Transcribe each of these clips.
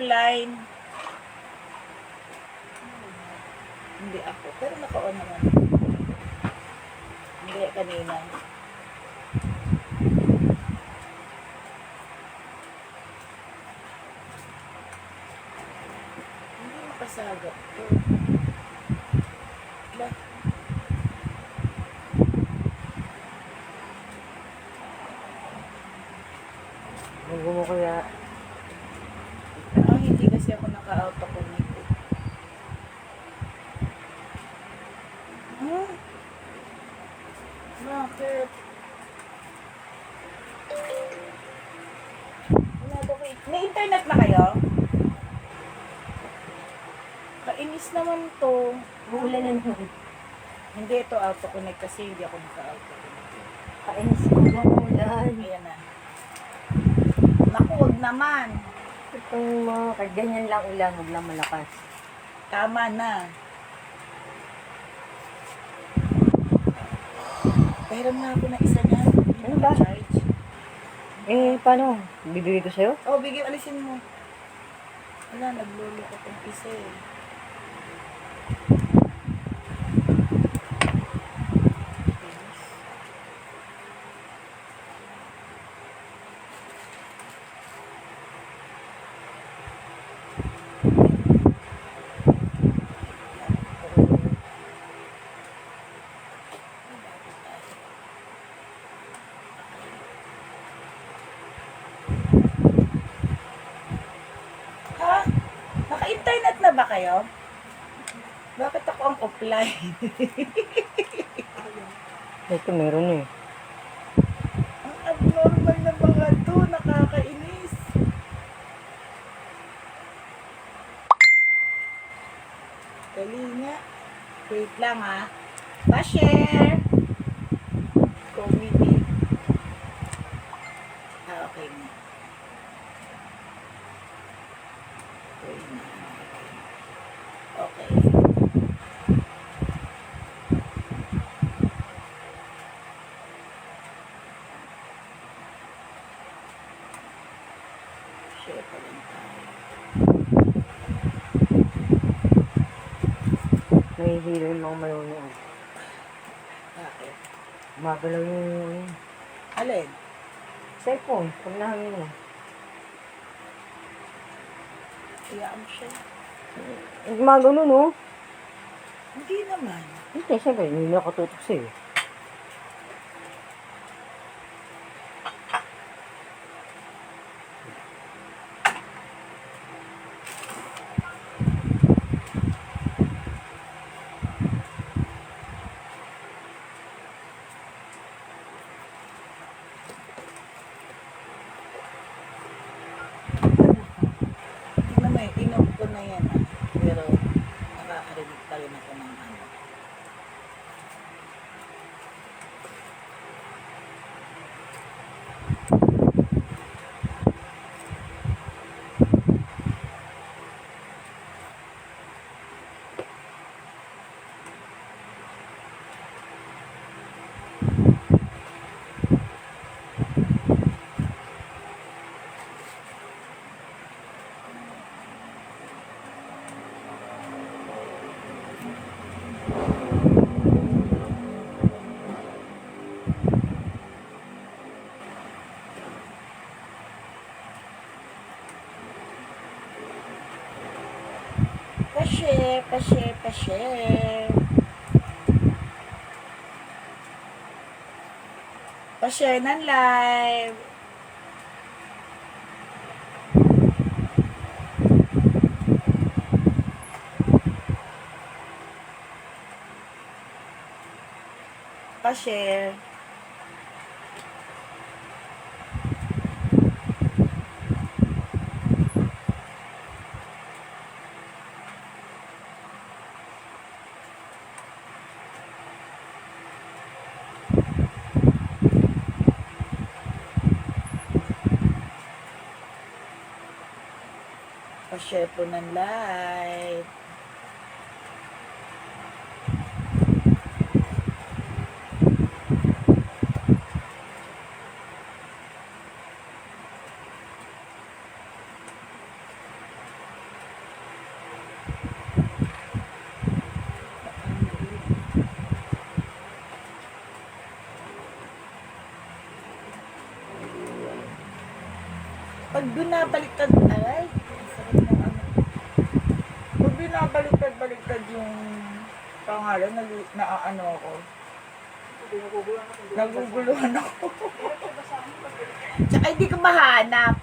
offline. Hindi ako. Pero naka-on naman. Hindi kanina. Hindi makasagap to. Ba? Bago mo kaya. Hindi kasi ako naka-auto connect. Bakit? Wala daw kayo. May internet na kayo? Kainis naman to. Uulanan mo. Hindi ito auto connect kasi hindi ako naka-auto connect. Kainis ko ng ulan. Ayan na. Naku, wag naman. Itong mga ganyan lang ulan, huwag lang malakas. Tama na. Pahiram na ako na isa niyan. Ano ba? Charge. Paano? Bibigay ko sa'yo? Oh, bigyan, alisin mo. Wala, naglolo ko tong isa eh. Ha? Naka-internet na ba kayo? Bakit ako ang offline? Ito meron eh. Ang abnormal na mga to, nakakainis. Dali nga. Wait lang ha. Pa-share. Comedy. Okay na. Wait na. Okay. Share pa rin tayo. Nahihilo yung mga manunood. Bakit? Magalaw yung Alin? cellphone. Pag nahangin mo. Iyaan mo siya. Magano no? Hindi naman. Hindi, siyempre, hindi nakatutok sa'yo. Tingnan mo eh, inom ko na yan ah. Pero nakakarinig pa rin ako ng ano. Pa-share, pa-share, pa-share. Pa-share ng live. Pa-share. Pa-share po ng live. binabaliktad, ay, ang sakit ng ano. Pag binabaliktad yung pangalan, naaano ako. Naguguluhan ako. Tsaka hindi ko mahanap.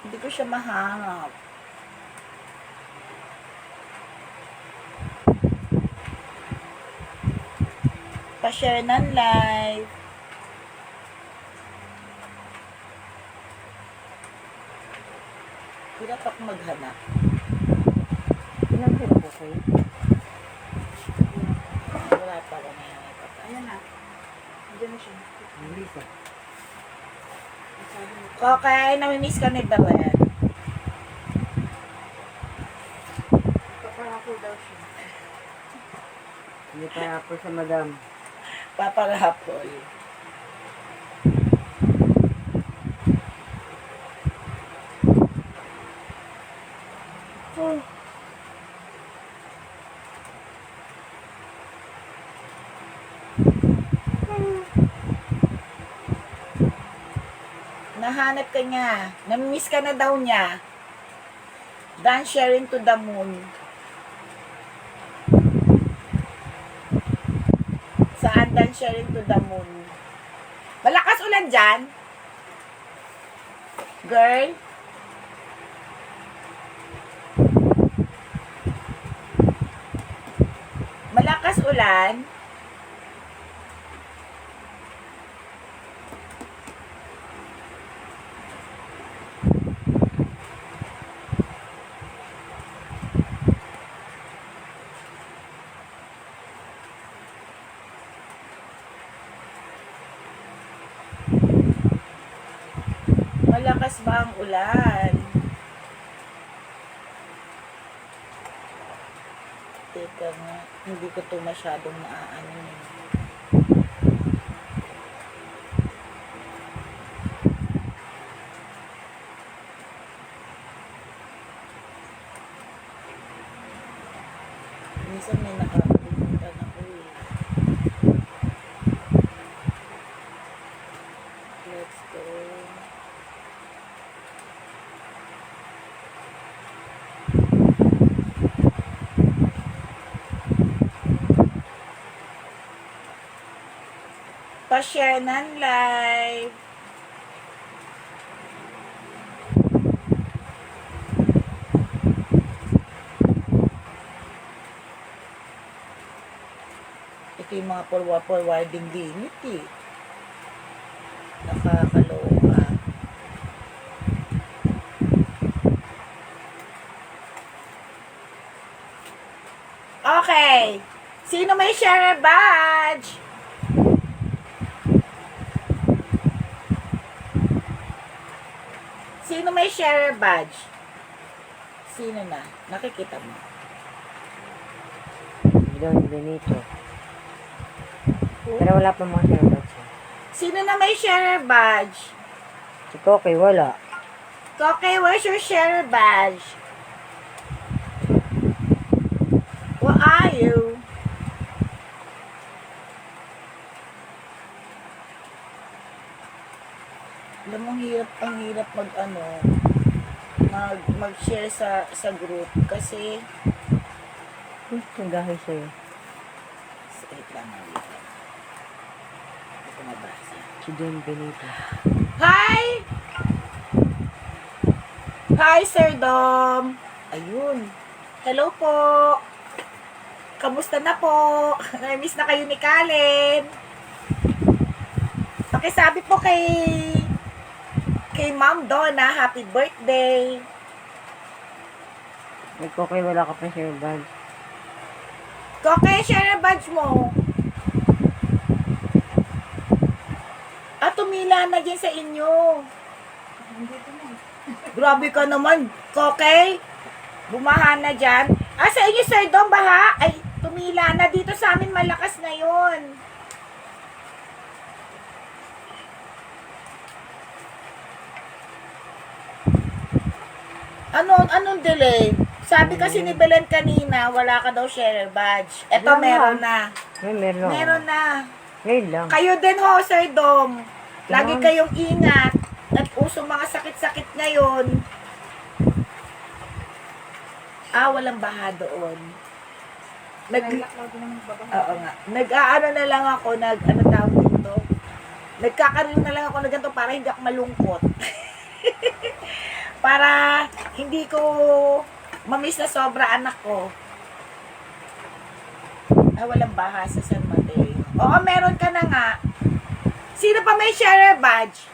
Hindi ko siya mahanap. Pa-share ng live. Hirap ako maghanap. Ilan sila po kayo? Wala pa ako na yan. Ayan na. Diyan na siya. Hindi pa. Okay, namimiss ka ni Belen. Paparapol daw siya. Hindi pa po sa madam. Paparapol. Oh. Nahanap ka niya. Namimiss ka na daw niya. Dan sharing to the moon. Saan dan sharing to the moon? Malakas ulan dyan? Girl? Malakas ulan? Malakas ba ang ulan? Teka nga, hindi ko to masyadong naaano. Minsan may nakakalimutan ako eh. Let's go. Pa-share ng live. Ito yung mga forwarding limit eh. Nakakaloka. Okay. Sino may share badge? Sino may share badge? Sino na? Nakikita mo. Don Benito. Pero wala pa mga share siya. Sino na may share badge? Si Koke, wala. Okay, where's your share badge? Where are you? Alam mo, ang hirap mag-share sa group kasi Nagahay sa'yo. wait lang, wait lang. Hindi ko mabasa. Si Don Benito. Hi! Hi, Sir Dom! Ayun. Hello po! Kamusta na po? Namiss na kayo ni Kalen. Pakisabi po kay Ma'am Donna, happy birthday. May Koke, wala ka pa share badge. Okay, share badge mo. Tumila na dyan sa inyo. Grabe ka naman, Koke. Bumaha na dyan. Sa inyo, Sir Dom, baha? Ay, tumila na. Dito sa amin, malakas na yun. Anong delay? Sabi kasi ni Belen kanina, wala ka daw share badge. Eto, Wala. meron na. Meron. Meron na. Ngayon lang. Kayo din ho, Sir Dom. Lagi Ganun. kayong ingat. At uso mga sakit-sakit ngayon. Walang baha doon. Lilac lang din ang babae. Oo nga. Nag-aano na lang ako, ano tawag dito? Nagkakaroon na lang ako na ganito para hindi ako malungkot. Para hindi ko mamiss na sobra anak ko. Walang baha sa San Mateo. Oo, meron ka na nga. Sino pa may sharer badge?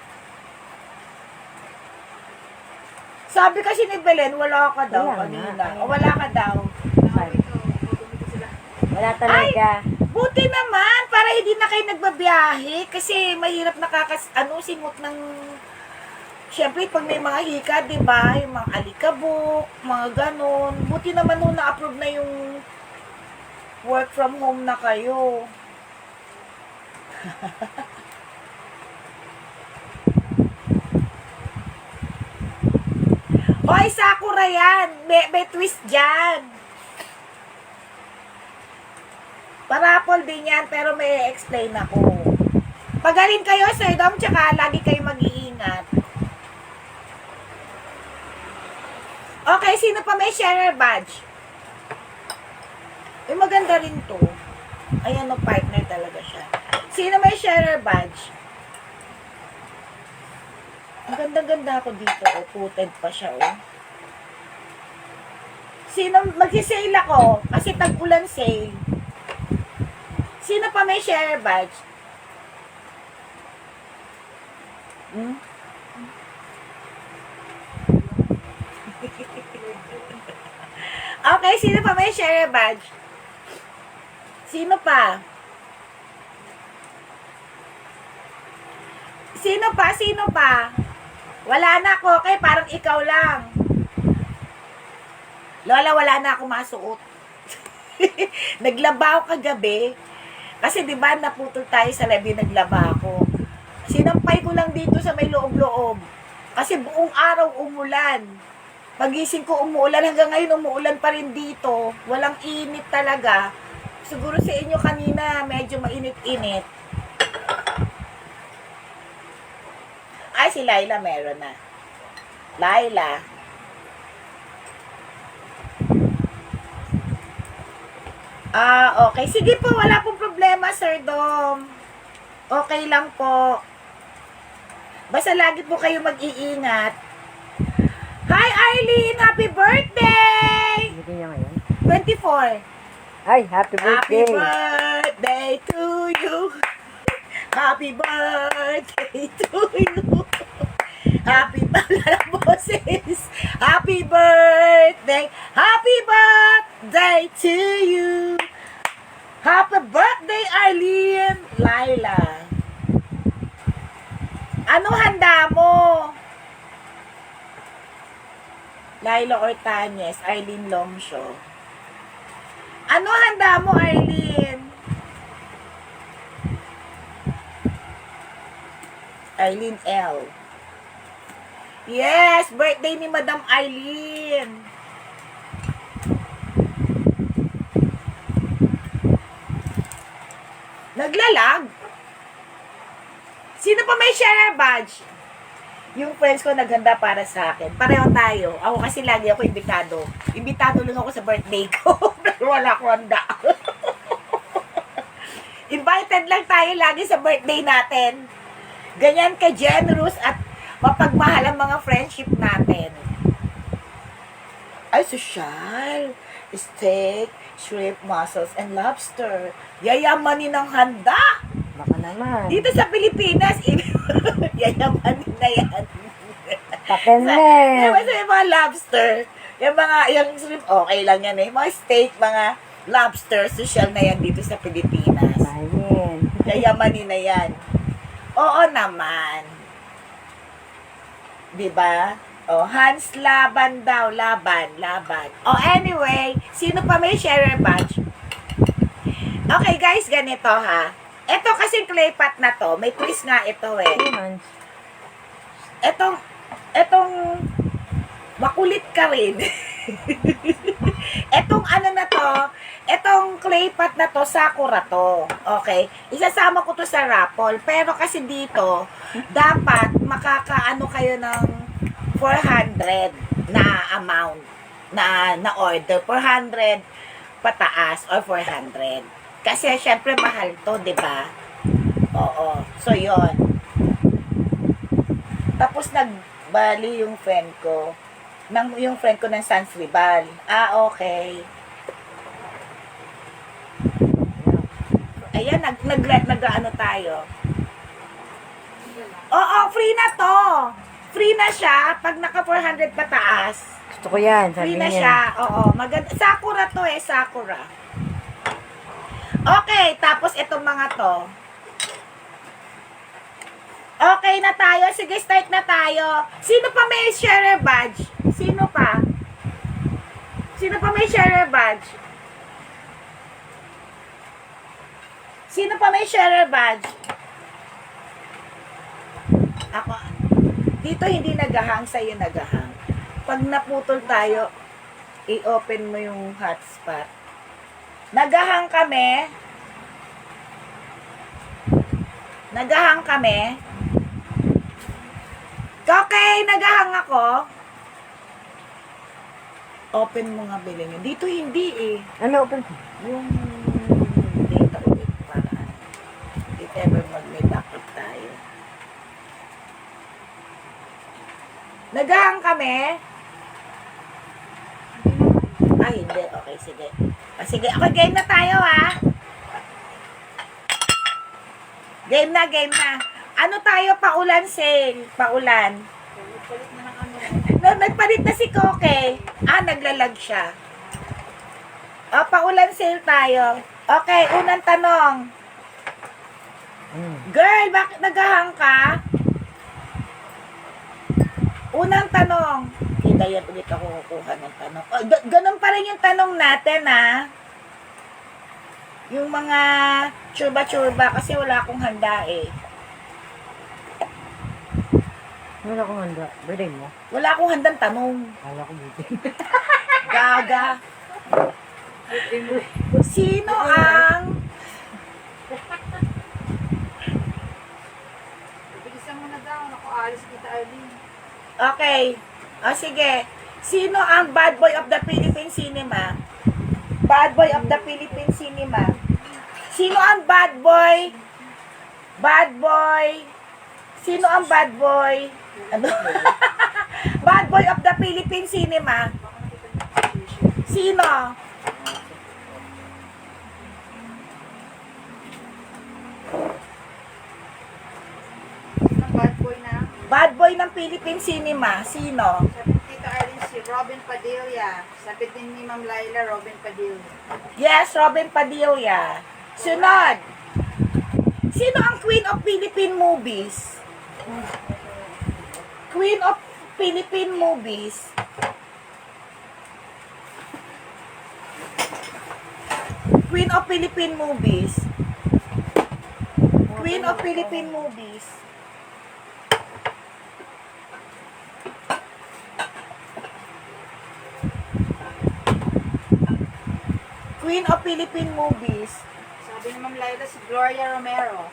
Sabi kasi ni Belen, wala ka daw Wala kanina. nga. O wala ka daw. Nakawin ko. Gagamitin sila. Wala talaga. Buti naman, para hindi na kayo nagbabiyahe. Kasi mahirap simot ng... Siyempre, pag may mga hika, di ba? Yung mga alikabok, mga ganon. Buti naman nung na-approve na yung work from home na kayo. Hoy, Sakura yan! May twist dyan! Parapol din yan, pero may explain ako. Pagaling kayo, Sir Dom, tsaka lagi kayo mag-iingat. Okay, sino pa may sharer badge? Maganda rin to. Ayan, partner talaga siya. Sino may sharer badge? Ang ganda-ganda ako dito, oh. Puted pa siya, oh. Sino, mag-sale ako, kasi tag-ulan sale. Sino pa may share badge? Okay, sino pa may share badge? Sino pa? Sino pa? Sino pa? Wala na ako, okay? Parang ikaw lang. Lola, wala na ako masuot. Naglaba ako kagabi. Kasi di ba naputol tayo sa live, naglaba ako. Sinampay ko lang dito sa may loob-loob. Kasi buong araw umulan. Pagising ko umuulan, hanggang ngayon umuulan pa rin dito. Walang init talaga. Siguro sa inyo kanina medyo mainit-init. Ay, si Laila meron na. Laila. Okay. Sige po, wala pong problema, Sir Dom. Okay lang po. Basta lagi po kayo mag-iingat. Hi, Arlene! Happy birthday! Hindi niya ngayon. 24. Ay, happy Happy birthday. birthday to you. Happy birthday to you. Happy boses. Happy birthday. Happy birthday to you. Happy birthday, Arlene. Laila. Ano handa mo? Laila Ortanes, Arlene Longshaw. Ano handa mo, Arlene? Arlene L. Yes, birthday ni Madam Arlene. Naglalag? Sino pa may share badge? Yung friends ko naghanda para sa akin. Pareho tayo. Ako kasi lagi ako imbitado. Imbitado lang ako sa birthday ko. Pero wala akong handa. Invited lang tayo lagi sa birthday natin. Ganyan ka-generous at mapagmahal ang mga friendship natin. Ay, sosyal. Steak, shrimp, mussels, and lobster. Yayamanin ng handa. Baka naman. Dito sa Pilipinas, yayamanin na yan. Pakenet. Yung mga lobster, yung shrimp, okay lang yan eh. Mga steak, mga lobster, social na yan dito sa Pilipinas. Mahin. Yayamanin na yan. Oo naman. Diba? Oh, Hans laban daw, laban. Oh, anyway, sino pa may sharer badge? Okay guys, ganito ha. Ito kasing clay pot na to, may twist nga ito eh. 3 months. Etong makulit ka rin. Etong ano na to, Etong clay pot na to, Sakura to. Okay? Isasama ko to sa raffle. Pero kasi dito, dapat makakaano kayo ng 400 na amount na order. 400 pataas or 400. Kasi syempre mahal to, di ba? Oo. So, yon. Tapos nagbali yung friend ko. Yung friend ko ng San Cristobal. Ah, okay. Ayan, nag-ano tayo. Oo, free na to. Free na siya pag naka 400 pataas. Gusto ko yan, sabi Free na niya. siya. Oo, maganda. Sakura to Sakura. Okay, tapos itong mga to. Okay na tayo. Sige, start na tayo. Sino pa may sharer badge? Sino pa? Sino pa may sharer badge? Sino pa may sharer badge? Ako. Dito hindi nagahang, sa'yo nagahang. Pag naputol tayo, i-open mo yung hotspot. Nagahang kami. Nagahang kami. Okay, nagahang ako. Open mo nga bilhin yun. Dito hindi eh. Ano, open ko? Yung data ulit para if ever may backup tayo. Nagahang kami. Ay, hindi. Okay, sige. Sige, okay, game na tayo, ha? Game na, game na. Ano tayo, paulan sale? Paulan. Palit na ng ano. Nagpalit na si Koke. Naglalag siya. Paulan sale tayo. Okay, unang tanong. Girl, bakit nagahang ka? Unang tanong. Kita yan ulit ako kukuha ng tanong. Ganun pa rin yung tanong natin, ha? Yung mga churba-churba kasi wala akong handa eh. Wala akong handa. Birthday mo? Wala akong handang tanong. Wala akong birthday. Gaga. Sino ang Bilisan mo na daw. Naku, alis kita, Arlene. Okay. Sige. Sino ang bad boy of the Philippine cinema? Bad boy of the Philippine cinema. Sino ang bad boy? Bad boy. Sino ang bad boy? Ano? Bad boy of the Philippine cinema. Sino? Ang bad boy na. Bad boy ng Philippine cinema. Sino? Sabi ni Tita Arlene si Robin Padilla. Sabi din ni Ma'am Laila, Robin Padilla. Yes, Robin Padilla. Sunod. Sino ang Queen of Philippine movies? Queen of Philippine movies. Queen of Philippine movies. Queen of Philippine movies. Queen of Philippine movies. Sabi ni Ma'am Laila si Gloria Romero.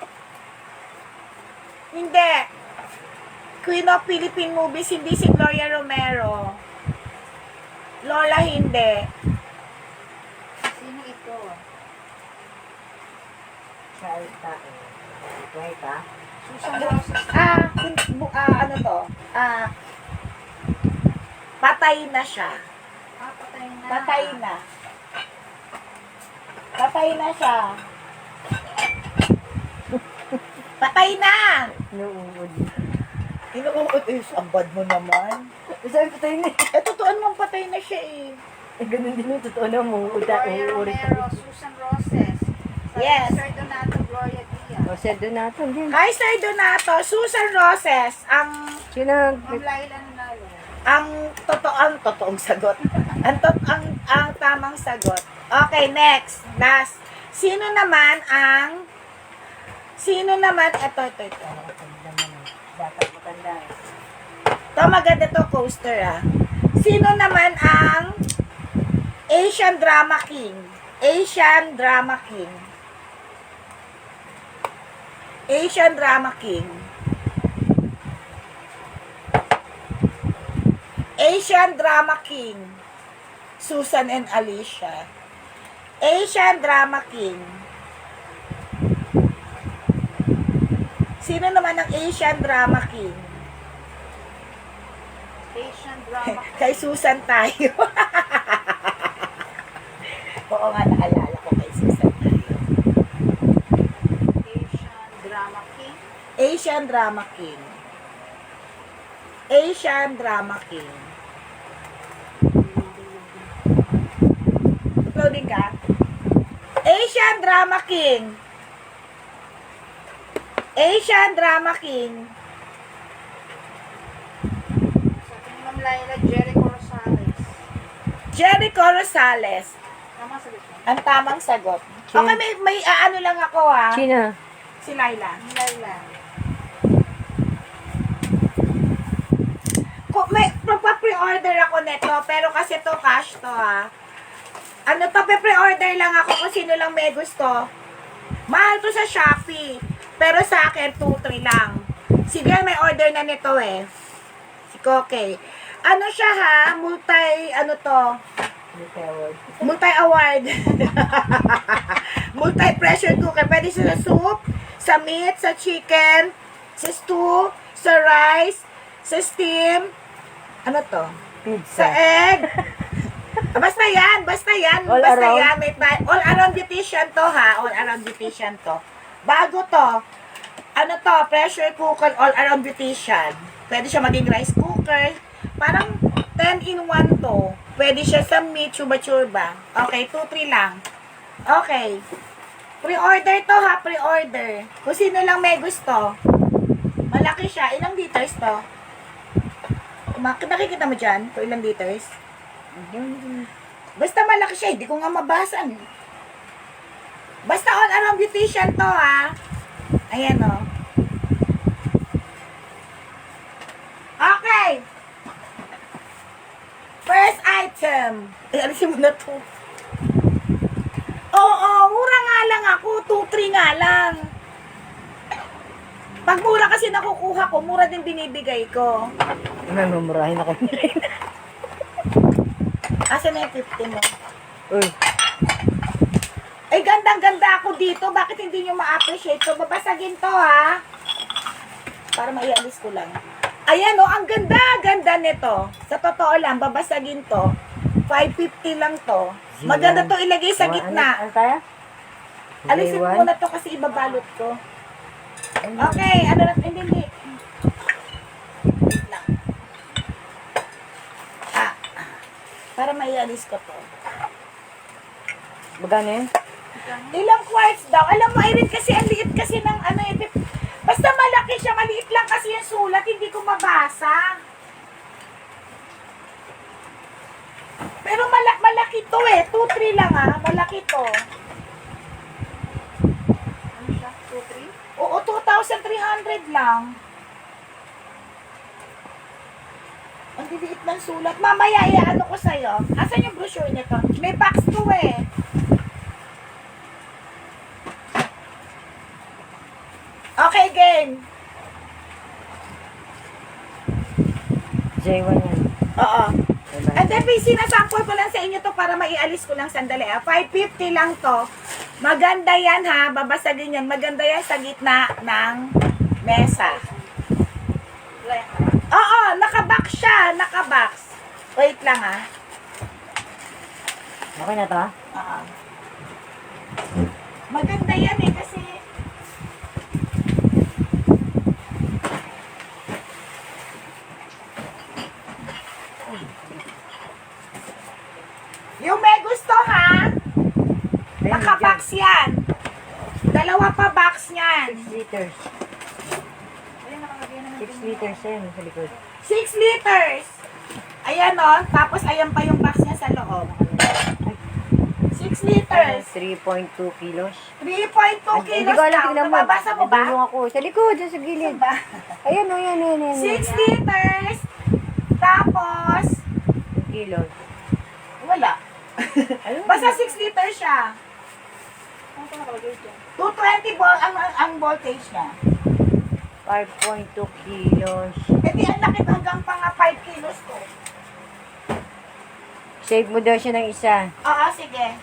Hindi. Queen of Philippine movies, hindi si Gloria Romero. Lola, hindi. Sino ito? Salta. Wait, ha? Susan Roses. Ano to? Patay na siya. Patay na. Patay na. Patay na siya. Patay na! Inuungod. Inuungod. Ang bad mo naman. Sabi patay na. Totoo naman patay na siya eh. Ganun din yung totoo na mo. Gloria Uurit Romero, Susan Roses. Sabi Yes. ni Sir Donato, Gloria Diaz. O, Sir Donato din. Hi, Sir Donato. Susan Roses. Sino? Ma'am Laila nanalo. Ang totoong sagot. Ang tamang sagot. Okay, next. Last. Sino naman, ito. Dapat matanda. Ito, maganda to coaster, Sino naman ang Asian Drama King? Asian Drama King. Asian Drama King. Asian Drama King. Susan and Alicia. Asian Drama King. Sino naman ang Asian Drama King? Asian drama. Kay Susan tayo. Oo nga, naalala ko kay Susan tayo. Asian drama king. Asian Drama King. Asian Drama King. Uploading ka? Asian Drama King. Asian Drama King. Sabi ni Ma'am Laila, Jericho Rosales. Jericho Rosales. Tama sabi ko. Ang tamang sagot. Okay, may ano lang ako ha. Sino? Si Laila. Ma'am Laila. May magpa-pre-order ako nito, pero kasi to cash to ha. Ano to, pre-order lang ako kung sino lang may gusto. Mahal to sa Shopee. Pero sa akin, 2-3 lang. Si Glenn may order na nito eh. Si Koke. Ano siya ha? Multi-award. Multi-pressure cooker. Pwede siya sa soup, sa meat, sa chicken, sa stew, sa rice, sa steam. Ano to? Sa Pizza. egg. Basta yan. All basta around? yan. All around beautician to ha. All around beautician to. Bago to. Ano to? Pressure cooker, all around beautician. Pwede siya maging rice cooker. Parang 10 in 1 to. Pwede siya sa meat, chuba-chuba. Okay, 2-3 lang. Okay. Pre-order to ha, pre-order. Kung sino lang may gusto. Malaki siya. Ilang liters to? Nakikita mo dyan? Kung ilang liters? Basta malaki siya. Hindi ko nga mabasa. Basta all around beautician to ha. Ayan o. Okay. First item. Alisin mo na to. Oo, mura nga lang ako. 2-3 nga lang. Pag mura kasi nakukuha ko, mura din binibigay ko. Mamumurahin ako. Asa na yung 50 mo? Uy. Ay, gandang-ganda ako dito. Bakit hindi nyo ma-appreciate ko? Babasagin to, ha? Para maialis ko lang. Ayan, oh, ang ganda-ganda nito. Sa totoo lang, babasagin to. 550 lang to. Maganda to ilagay sa gitna. Ano tayo? Alisin ko na to kasi ibabalot ko. Okay, ano na, hindi. Wait lang. Para maialis ko to. Magkano yun? Ilang quarts daw? Alam mo, Irene, kasi ang liit kasi ng ano eh. Basta malaki siya, maliit lang kasi yung sulat, hindi ko mabasa. Pero malaki to eh. 2-3 lang ah. Malaki to. Ano siya? 2-3? Oo, 2,300 lang. Ang liliit ng sulat. Mamaya, ano ko sa'yo. Asan yung brochure nito? May box to eh. Okay, game. J1 yan. Oo. Diba? And then, sinasample ko lang sa inyo to para maialis ko lang sandali. 550 lang to. Maganda yan ha. Babasagin yan. Maganda yan sa gitna ng mesa. Oo, nakabox siya. Nakabox. Wait lang ha. Okay na to? Oo. Maganda yan eh kasi yung may gusto ha, nakabox yan. Dalawa pa box niyan. 6 liters. Ayun, nakalagay naman 6 liters yan sa likod. 6 liters. Ayan o. Tapos ayan pa yung box niya sa loob. 6 liters. 3.2 kilos. 3.2 kilos Hindi ko alam, daw. tingnan mo. Nababasa mo ba? Nabulong ako. Sa likod, dyan sa gilid. Ba? Ayan o, yan. 6 liters. Tapos, kilos. wala. Basta 6 liter siya. Ano pa nakalagay dyan? 220 volt ang voltage niya. 5.2 kilos. Eh di ang laki hanggang pa nga 5 kilos to. Save mo daw siya ng isa. Oo, sige.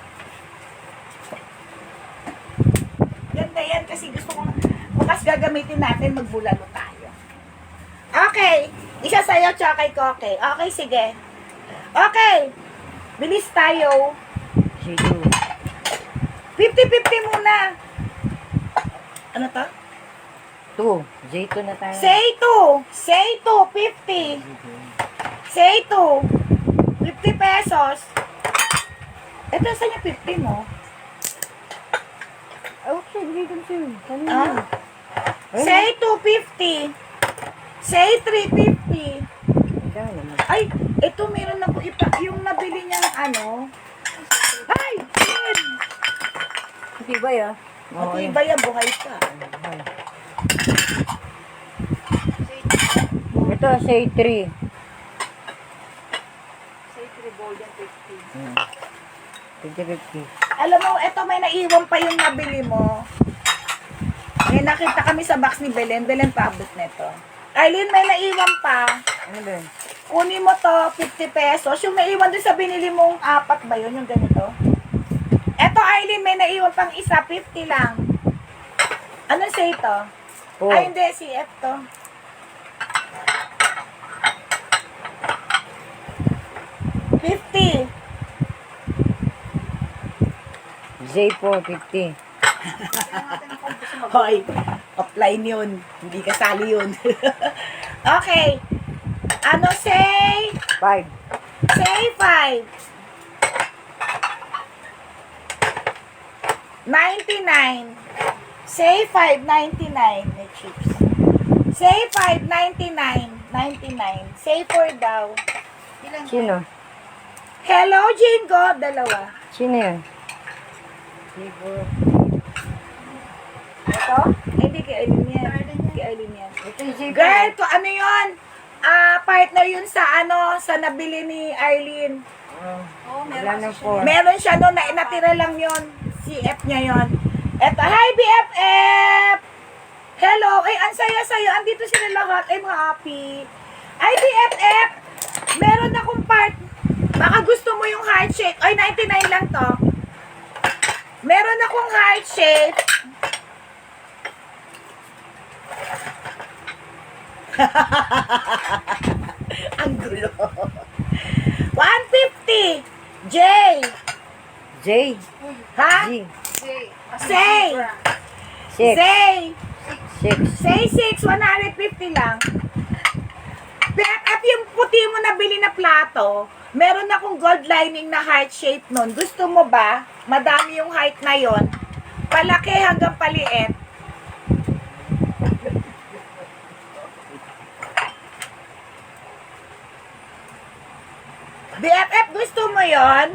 Ganda yan kasi gusto ko bukas gagamitin natin magbulalo tayo. Okay. Isa sa'yo, tsaka kay Koke. Okay, sige. Okay. Bilis tayo. Sige. 50-50 muna. Ano to? 2. J2 na tayo. Say 2. Say 2, 50. Say 2. 50 pesos. Ito, saan yung 50 mo? Okay, bigay ko sa'yo. Kanina. Ah? Say 250. Say 350. Ikaw naman. Ay, ito meron na po yung nabili niyang ano. Ay! Shit! Hindi ba yan? Mati ba yan? Buhay ka. Ito, say 3. Say 3 golden 50. 50-50. Alam mo, ito may naiwan pa yung nabili mo. May nakita kami sa box ni Belen. Belen paabot nito. Arlene, may naiwan pa. Ano ba yun? Kunin mo to, 50 pesos. Yung naiwan dun sa binili mong 4 ba yun? Yung ganito? Eto, Arlene, may naiwan pang isa, 50 lang. Anong say ito? Oh. Ay, hindi, CF to. $50. J4, 50. Hoy, offline yun. Hindi kasali yun. Okay. Ano say? 5. Say 5. 99. Say 5, 99. May chips. Say 5, 99. 99. Say 4 daw. Ilan? Sino? Hello, Jingo. Dalawa. Sino yun? J4. Ito? Ay, hindi kay Aileen yan. Kay Aileen yan. Ito yung J4. Girl, ko ano yun? Partner yun sa ano, sa nabili ni Arlene. Oh, Wala meron ng kasi siya. 4. Meron siya no, na natira lang yun. CF niya yun. Eto, hi BFF! Hello! Ay, ang saya-saya. Andito sila lahat. I'm happy. Ay, BFF! Meron akong part. Baka gusto mo yung heart shape. Ay, 99 lang to. Meron akong heart shape. Ang gulo. 150. J. J. Ha? G. Say. Say. 6. Say. 6. Say 6. 150 lang. BFF, yung puti mo na bili na plato, meron akong gold lining na heart shape nun. Gusto mo ba? Madami yung height na yon. Palaki hanggang paliit. BFF, gusto mo yon?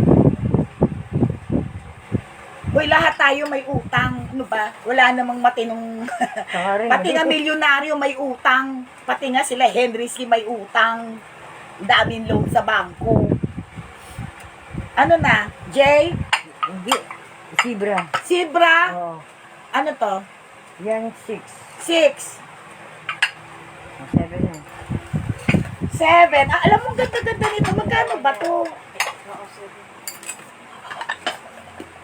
Uy, lahat tayo may utang. Ano ba? Wala namang matinong... Saka rin. Pati nga milyonaryo may utang. Pati nga sila Henry C. may utang. Daming loan sa bangko. Ano na? J? Hindi. Zebra. Sibra? Oh. Ano to? Yan 6. 6. 7 yan. 7. Alam mo, ganda-ganda nito. Magkano ba to? Oo, 7.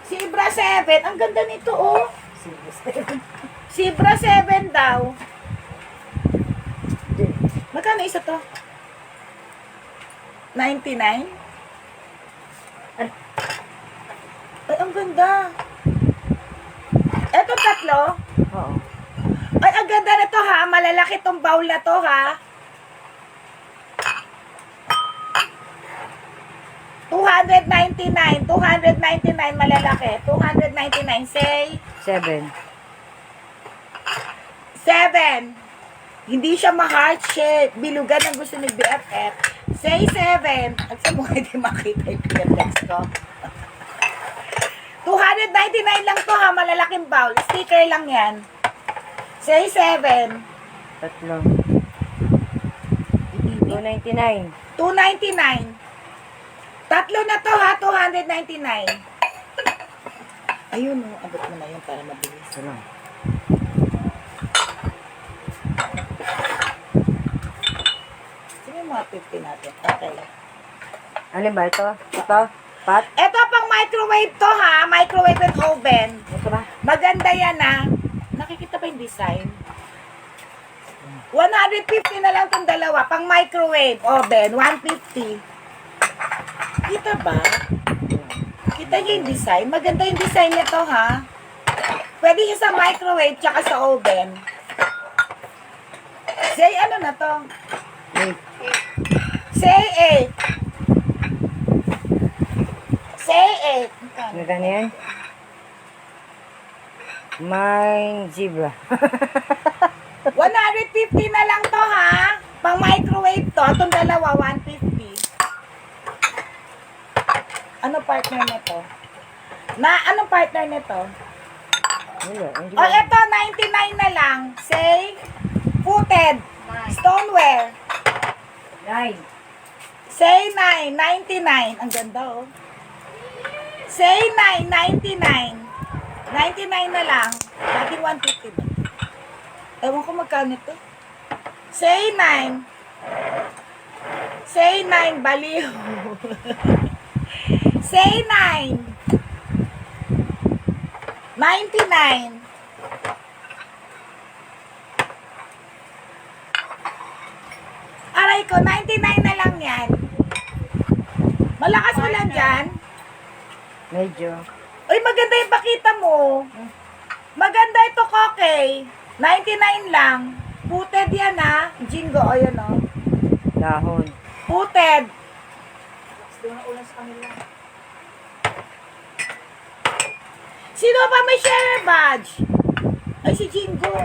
Sibra 7. Ang ganda nito, oh. Sibra 7 daw. Magkano isa to? 99? Ay, ang ganda. Eto tatlo. Oo. Ay, ang ganda na to ha. Malalaki tong bowl na to ha. 299. 299 malalaki. 299. Say 7. 7. Hindi siya ma-heart shape. Bilugan ang gusto ni BFF. Say 7. At sa mga hindi makita yung PFX ko. 299 lang to ha. Malalaking bowl. Sticker lang yan. Say 7. Tatlo. 299. 299. Tatlo na to ha, 299. Ayun, oh, abot mo na yun para mabilis. Ito lang. Sino yung mga 50 natin? Okay. Alin ba ito? Ito? Pat? Ito pang microwave to ha, microwave and oven. Ito ba? Maganda yan ha. Nakikita ba yung design? 150 na lang itong dalawa. Pang microwave, oven, 150. Kita ba? Kita niyo yung design? Maganda yung design nito ha. Pwede siya sa microwave tsaka sa oven. Say ano na to? Wait. Say 8. Say 8. Ano ganyan? Mine zebra. 150 na lang to ha. Pang microwave to. Itong dalawa, 150. Ano partner nito? Anong partner nito? Wala. Hindi O, eto, 99 na lang. Say, footed, stoneware. 9. Say 9, 99. Ang ganda, oh. Say 9, 99. 99 na lang. Dating 150 ba? Ewan ko magkano ito. Say 9. Say 9, baliw. Say 9. 99. Aray ko, 99 na lang yan. Malakas mo lang dyan. Medyo. Uy, maganda yung pakita mo. Maganda ito, Koke. 99 lang. Puted yan, ha. Jingo, o yun, o. Dahon. Puted. Doon na ulan sa kanila. Sino pa may share badge? Ay, si Jingo.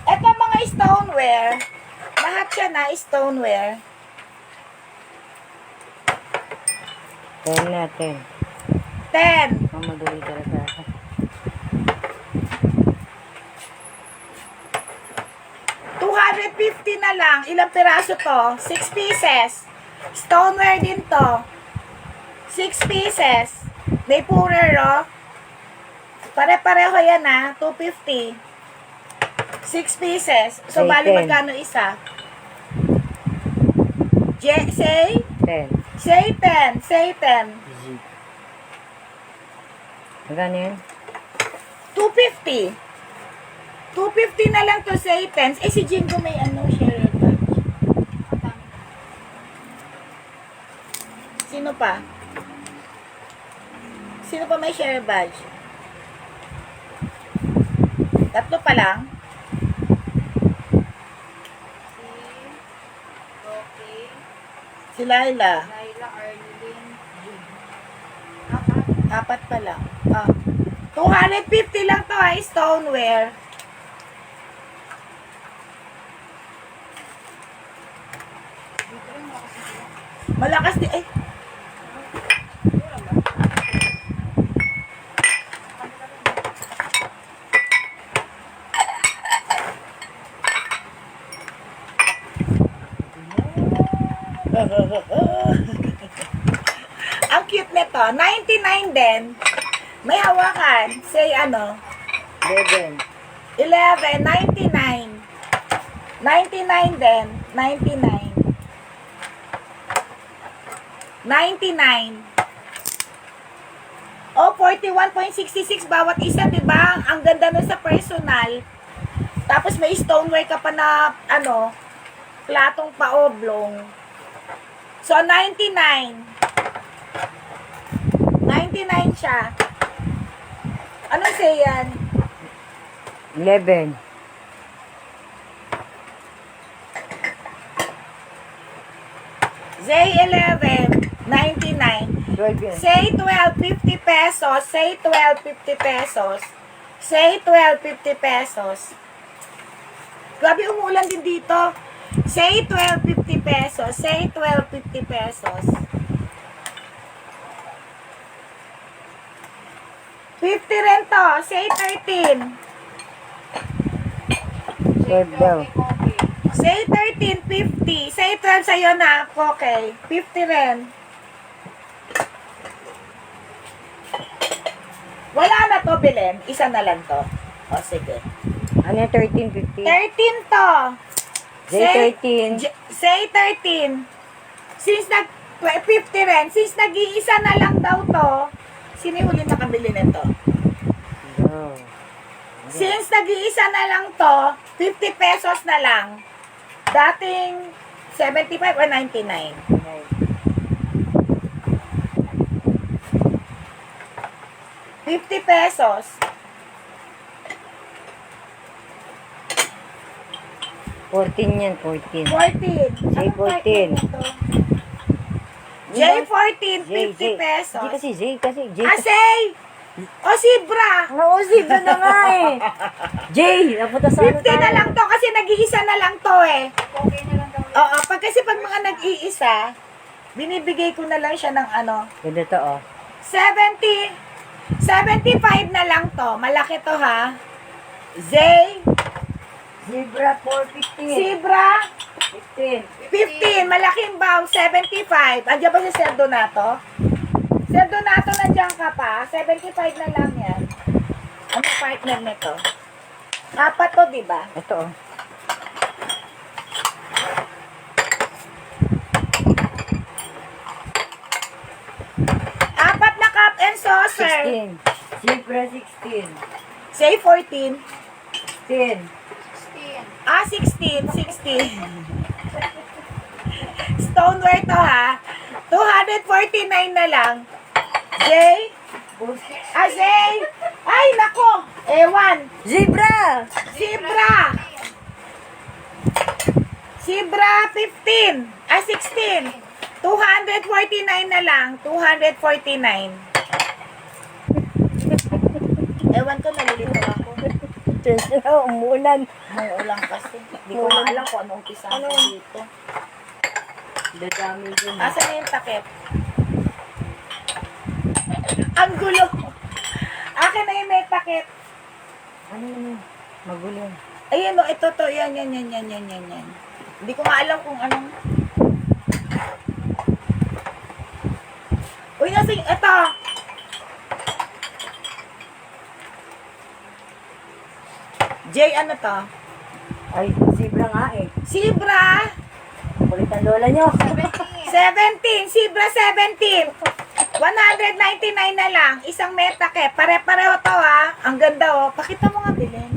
Ito mga stoneware. Lahat siya na stoneware. 10 natin. 10. Mamadali talaga ako. $250 na lang. Ilang piraso to? 6 pieces. Stoneware din to. 6 pieces. May purer, oh. Pare-pareho yan, ha. 250. 6 pieces. So, Say bali 10. magkano isa? Say? 10. Say 10. Say 10. Z. Magkano yan? 250. 250 na lang to say 10. Eh, si Jingo may ano, share badge. Sino pa? Sino pa may share badge? Tatlo pa lang? Rocky, Si Laila. Laila, Arlene, Apat pa lang. Ah. 250 lang to ha, stoneware. Malakas din. Eh. Ang cute nito. 99 din. May hawakan. Say ano? 11. 11. 99. 99 din. 99. 99. Oh, 41.66 bawat isa, 'di ba? Ang ganda nun sa personal. Tapos may stoneware ka pa na ano, platong paoblong. So 99. 99 siya. Anong say yan? 11. Say 11. 99. 12 yan. Say 12, 50 pesos. Say 12, 50 pesos. Say 12, 50 pesos. Grabe, umuulan din dito. Say 12, 50 pesos. Say 12, 50 pesos. 50 rin to. Say 13. 12 daw. Say 13, 50. Say 12 sa'yo na. Okay. 50 rin. Belen? Isa na lang to. O, sige. Ano yung 13.50? 13 to. Say 13. Say 13. Since 50 rin. Since nag-iisa na lang daw to, sino yung huli nakabili nito? Go. Since nag-iisa na lang to, 50 pesos na lang. Dating 75 or 99. Okay. 50 pesos. 14 yan, 14. 14. Say Anong 14. partner nito? J14, 50 J. pesos. Hindi kasi J, kasi J. Asay! O Sibra! Nausig na nga eh. J, napunta sa 50 na lang to kasi nag-iisa na lang to eh. Okay na lang daw. Oo, pag mga nag-iisa, binibigay ko na lang siya ng ano, Ganda to, oh. 75 na lang to. Malaki to ha. Z, Zebra 415. Sibra, 15. 15, malaking bow, 75. Andiyan ba si Sir Donato? Sir Donato, nandiyan ka pa? 75 na lang yan. Ano partner nito? Apat to, di ba? Ito, oh. Apat na cup and saucer. 16. Zebra 16. Say 14. 10. 16. 16. Stoneware to ha. 249 na lang. Jay? Jay? Ay, nako. Ewan. Zebra! Sibra. Sibra 15. 16. 249 na lang. 249. Ewan ko, nalilito ako. Chance na, umuulan. Mauulang kasi. Hindi ko nga alam kung anong umpisa ko dito. Dadami din. Asan na yung takip? Ang gulo. Akin na yung may takip. Ano yun? Magulo. Ayun o, ito to. Yan. Hindi ko nga alam kung anong... Uy, nasa yung... Ito. Jay, ano to? Ay, zebra nga eh. Sibra. Kulit ang lola nyo. 17. Sibra 17. 199 na lang. Isang metake. Pare-pareho to ha. Ang ganda oh. Pakita mo nga, Belen.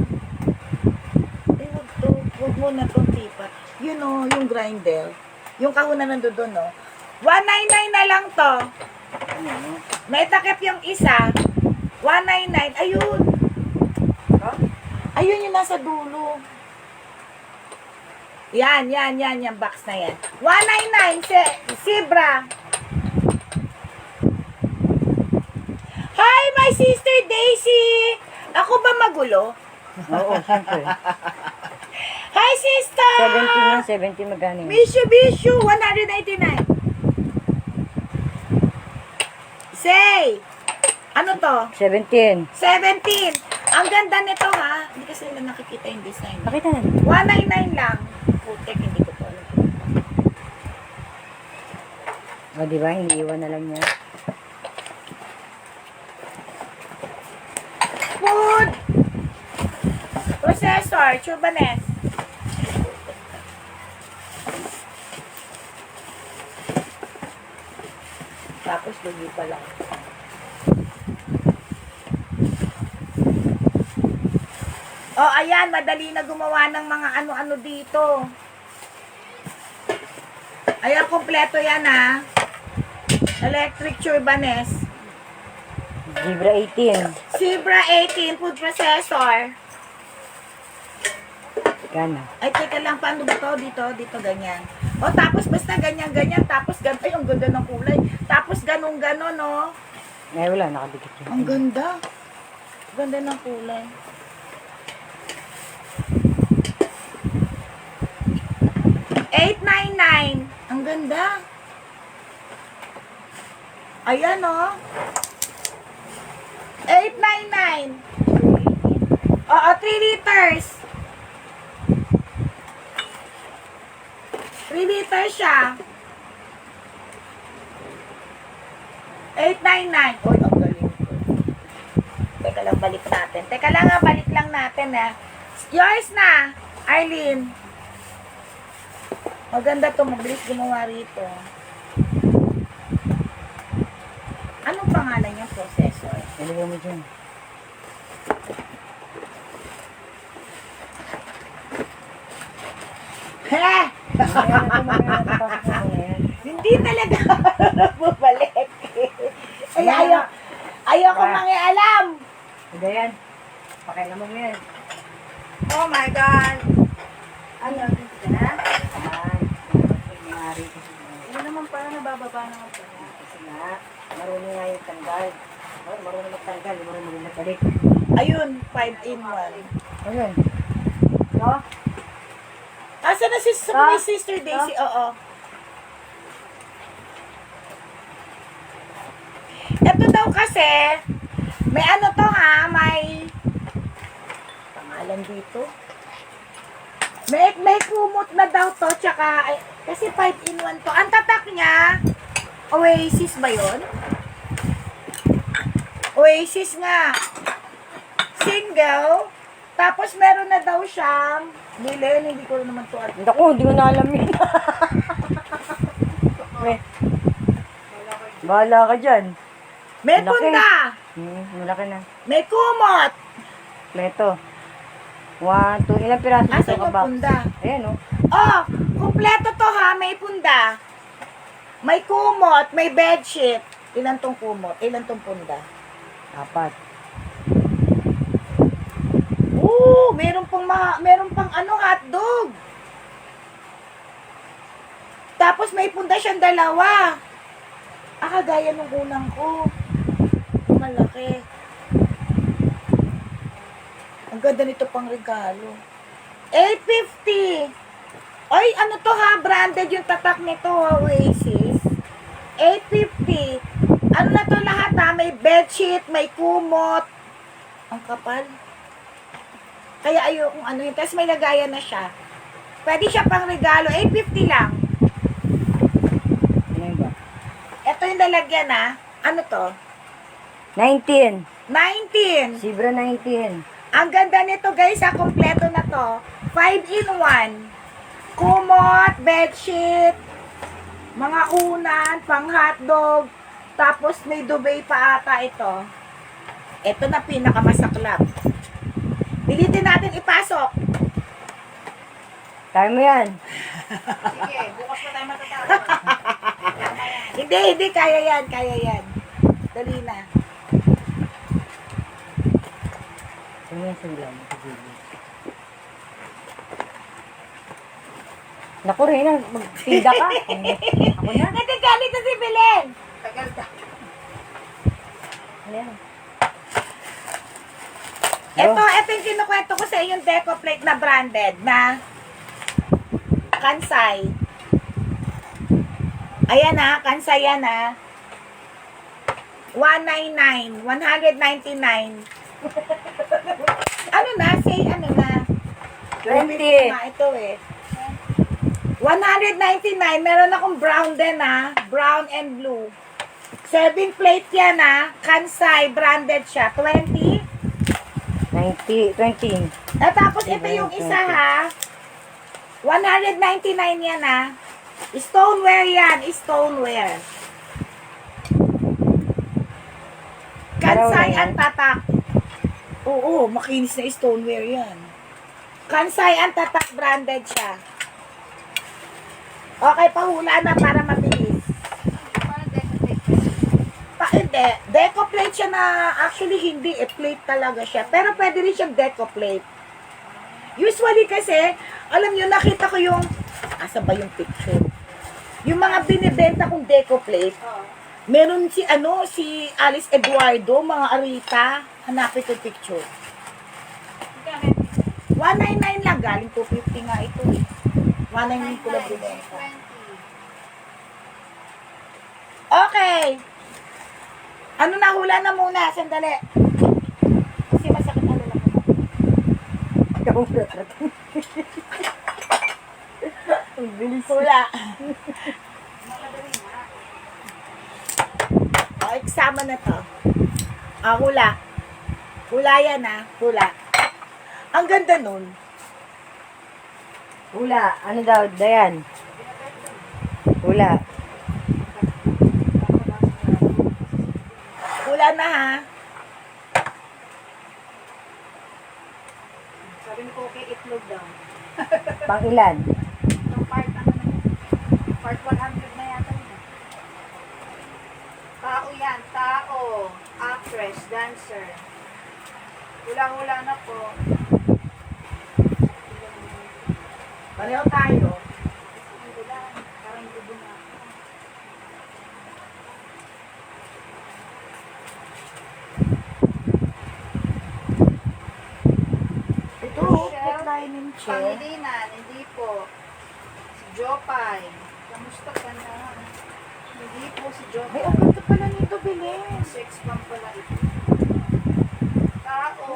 Eh, wag to. Wag mo na itong tipat. Yun oh, yung grinder. Yung kahuna nandoon oh. 199 na lang to. Metakep yung isa. 199. Ayun. Ayun yung nasa dulo. Yan, yung box na yan. 199, Sibra. Hi, my sister Daisy! Ako ba magulo? Oo, siyempre. Hi, sister! 17 yan, 70 magkano yun? Mitsubishi, 199. Say! Ano to? 17. 17. Ang ganda nito ha. Hindi kasi nila nakikita yung design. Pakita na. 199 lang. Putek, hindi ko to alam. O, diba? Iniiwan na lang niya. Food! Processor, Chubanes. Tapos, lugi pa lang. Oh, ayan, madali na gumawa ng mga ano-ano dito. Ayan, kompleto yan ha. Electric Chubanes. Zebra 18. Zebra 18, food processor. Gana. Ay, teka lang, paano ba to? Dito, ganyan. O, tapos basta ganyan, tapos ganito. Ay, ang ganda ng kulay. Tapos ganon, no? Ay, wala. Nakadikit yun. Ang ganda. Ganda ng kulay. $899. Ang ganda. Ayan, oh. 899. Oo, 3 liters. 3 liters siya. 899. Uy, ang galing ko. Teka Teka lang, balik natin. Teka lang nga, balik lang natin ha. Yours na, Arlene. Maganda to, mabilis gumawa rito. Anong pangalan niya, processor? Nalagay mo dyan. He! Mamaya na, pasok mo ngayon. Hindi talaga bumalik. Ay, ayoko Ba? mangialam. Hindi yan. Pakailan mo yan. Oh my God! Ano, dito ka na? Ayan. Nangyari kasi Ano naman pala, nabababa naman pala. kasi nga, marunong nga yung tanggal. Marunong magtanggal, marunong magbalik. Ayun, 5 in 1. Ayun. No? Asa na si Ah? my sister Daisy? Oo. Ito daw kasi, may ano to ha, may pangalan dito. May kumot na daw to, tsaka, kasi 5 in 1 to. Ang tatak niya, Oasis ba yun? Oasis nga. Single. Tapos meron na daw siyang, hindi ko naman to alam. Naku, hindi ko na alam yun. Bahala ka dyan. May Malaki. punda. Malaki na. May kumot. Ito. 1, 2, ilang piraso Asa dito ka yung ba? punda? Ayan o. Oh, kumpleto to ha. May punda. May kumot. May bedsheet. Ilan tong kumot? Ilan tong punda? 4. Meron pang ano, hotdog. Tapos may punda siyang 2. Kagaya nung unang ko. Malaki. Ang ganda nito pang regalo. 850. Ay, ano to ha? Branded yung tatak nito ha, Oasis. 850. Ano na to lahat ha? May bedsheet, may kumot. Ang kapal. Kaya ayokong ano yun. Tapos may lagayan na siya. Pwede siya pang regalo. 850 lang. Ano yun ba? Ito yung lalagyan ha. Ano to? 19. 19. Zebra 19. Ang ganda nito guys ha. Kompleto na to. 5 in 1. Kumot, bedsheet, mga unan, pang hotdog. Tapos may duvet pa ata ito. Ito na pinakamasaklap. Pilitin natin ipasok. Kaya mo yan. Sige, bukas pa tayo matatapos. Hindi, kaya yan. Dali na. Ano yan sa ulam? Naku rin, magtinda ka. Ako na. Nagagalit na si Belen. Tagal ka. Ayan. Ito yung kinukwento ko sa yung deco plate na branded na Kansai. Ayan na, Kansai yan ha. 199, 199. Ano na, say ano na. 20. Na ito eh. 199, meron akong brown din ha. Brown and blue. Serving plate yan ha. Kansai, branded siya. 20. 20. Tapos ito yung isa ha. 199 yan ha. Stoneware yan. Stoneware. Kansai ang tatak. Oo, makinis na stoneware yan. Kansai ang tatak, branded siya. Okay, pahula na para mabilis. Paano decorative? Hindi. Deco plate siya na, actually hindi, plate talaga siya. Pero pwede rin siyang deco plate. Usually kasi, alam nyo, nakita ko yung, asa ba yung picture? Yung mga binibenta kong deco plate, Oo. meron si Alice Eduardo, mga Arita, hanapin ko yung picture. Magkano? 199 lang, galing 250 nga ito eh. 199 ko lang binenta. 20. Okay. Ano na, hula na muna, sandali. Kasi masakit na lang ako. Ang bilis. Hula. O, eksama na to. Hula. Hula yan ha. Hula. Ang ganda nun. Hula. Ano daw, Dayan? Hula. Hula na ha. Sabi ni Koki, itlog daw. Pang ilan? Itong part, ano na yun? Part 100 na yata yun. Tao yan, tao. Actress, dancer. Hula-hula na po. Pareho tayo. Hula, parang gubo na ako. Ito, headline ng chair. Pangilinan, hindi po. Si Jopay. Kamusta ka na? Hindi po si Ay, Jopay. ang ganda pala nito, bilis. Sex bomb pala ito. Tao,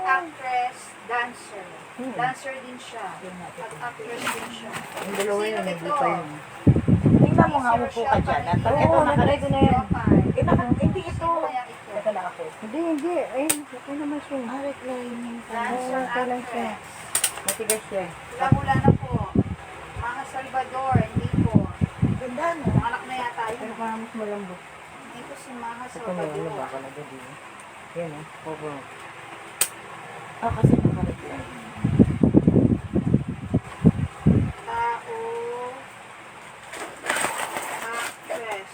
actress, dancer. Dancer din siya. At actress din siya. Yung dalawa Sino yun, hindi ito? pa yun. Tingnan mo nga, upo ka dyan. At pag ito Oo, nakalagay nakalagay ko na yan. Jopay. Hindi ito. Sino kaya ito? Teka lang ako. Hindi, hindi. Ayun, okay naman siya. Ah, reclining. Dancer, okay lang siya. actress. Matigas siya. Hula-hula na po. Mga Salvador, hindi po. Ganda, no? Anak na yata Pero yun. parang mas malambot. Hindi po si Mga Ito na, ano Salvador. ba ako na gabi? Yan ah, popo. Ah, kasi naka-reclining. Tao, actress,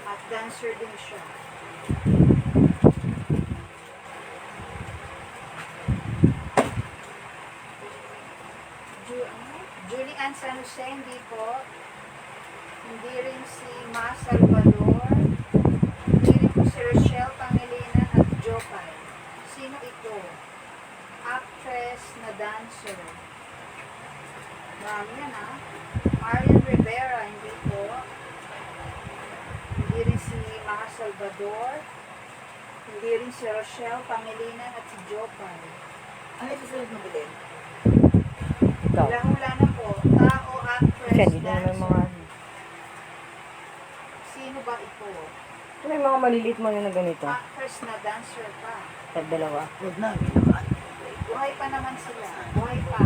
at dancer din siya. Julie Ann San Jose, hindi po. Hindi rin si Ma Salvador. Hindi rin po si Rochelle Pangilinan at Jopay. Sino ito? Actress na dancer. Marami yan ha. Marian Rivera, hindi po. Hindi rin si Maha Salvador. Hindi rin si Rochelle Pangilinan at si Jopay. Ano ito susunod mo bilhin? Ikaw. Hula-hula na po. Tao, actress, Kasi dito naman mga... dancer. Sino ba ito? May mga maliliit mo na ganito. Actress na dancer pa. Sa dalawa. Huwag na, ginakaan. Buhay pa naman sila. Buhay pa.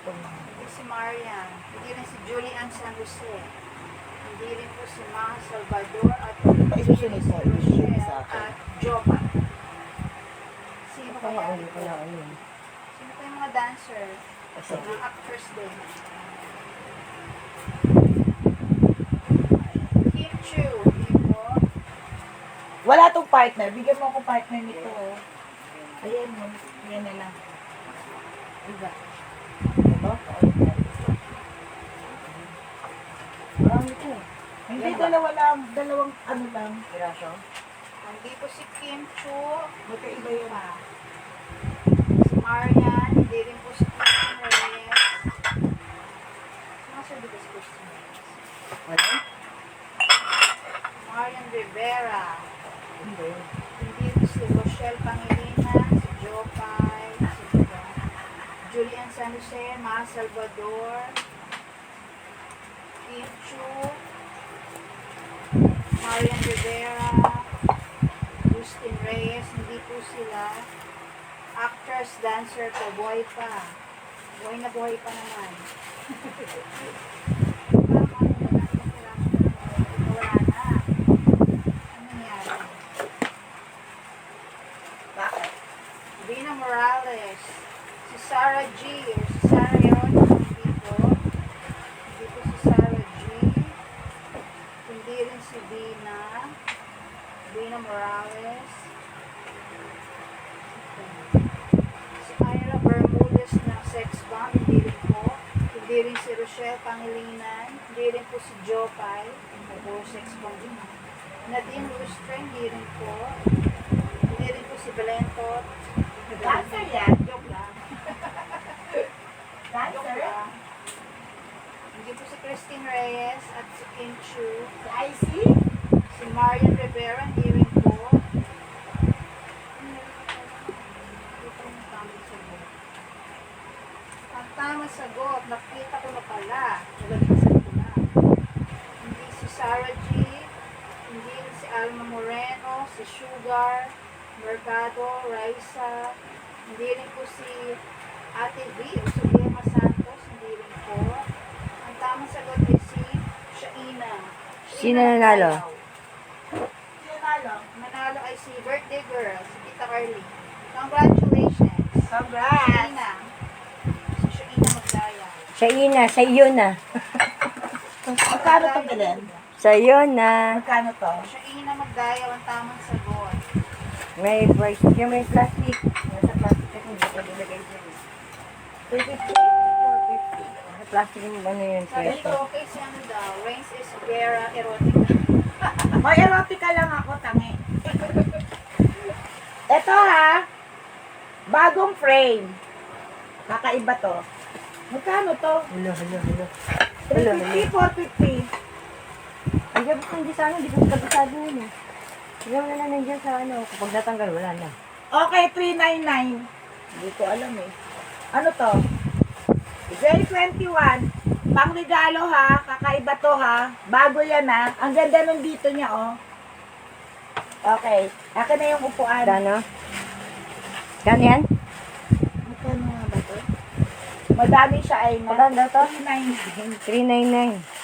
Hindi si Marian. Hindi rin si Julie Ann San Jose. Hindi rin po si Maha Salvador at Isusunod mo, isusunod Rochelle sa akin. at Jopa. Sino Kaya kaya hindi ito? pala ayun. Sino pa yung mga dancer? Kasi Mga actors din. Kim Chu. Hindi po. Wala tong partner. Bigyan mo ako partner nito. Oh. Ayan mo. Yan na lang. Diba? Ito? marami ito eh. Hindi, dalawa lang. Dalawang ano lang. Piraso. Hindi po si Kim Chu. Magkaiba yun. Si Marian. Hindi rin po si Christine Reyes. Sinasabi ko si Christine Reyes. Ano? Marian Rivera. Hindi. Hindi rin si Rochelle Pangilinan, si Jopay, si Julian San Jose, Ma Salvador, Kim Chu, Marian Rivera, Christine Reyes, hindi po sila. Actress, dancer po, buhay pa. Buhay na buhay pa naman. Wala na. Ano nangyari? Bakit? Dina Morales, si Sarah G, or si Sarah Heron, hindi po. Hindi po si Sarah G. Hindi rin si Dina Morales. Si Ira Bermudez ng Sex Bomb, hindi rin po. Hindi rin si Rochelle Pangilinan. Hindi rin po si Jopay. Puro Sex Bomb din. Nadine Lustre, hindi rin po. Hindi rin po si Belentot. Dancer yan. Joke lang. Joke Dancer? lang. Hindi po si Christine Reyes at si Kim Chu. Si IC? Si Marian Rivera, hindi rin po. Ang tamang sagot, nakita ko na pala. Nagagpasan ko na. Hindi si Sarah G. Hindi rin si Alma Moren. si Sugar, Mercado, Raisa, hindi rin po si Ate V o Suliema Santos, hindi rin po. Ang tamang sagot ay si Shaina. Sino nanalo? Manalo ay si birthday girl, si Tita Carly. Congratulations! Congrats! Shaina. Si Shaina Magdaya. Sa ina, sa iyo na. Magkano to, Belen? Sa iyo na. Magkano to? Shaina Magdaya ang tamang sagot. May voice, yung may plastic. Nasa plastic yung hindi ko nilagay dyan. 350 or 50? Nasa plastic yung ano yun. Sabi Presyo. ko, okay si ano daw, Reigns is Vera Erotica. May erotica lang ako, tangi. Ito ha, bagong frame. Kakaiba to. Magkano to? Hello. 350, 450. Ay, dapat kung hindi sa ano, hindi ko kabisado yun eh. Hindi mo na lang nandiyan sa ano, kapag natanggal, wala na. Okay, 399. Hindi ko alam eh. Ano to? J21. Pang regalo ha. Kakaiba to ha. Bago yan ha. Ang ganda nung dito niya oh. Okay. Akin na yung upuan. Gano? Gano yan? Magkano nga ba to? Madami siya ay na. Maganda to? 399. 399.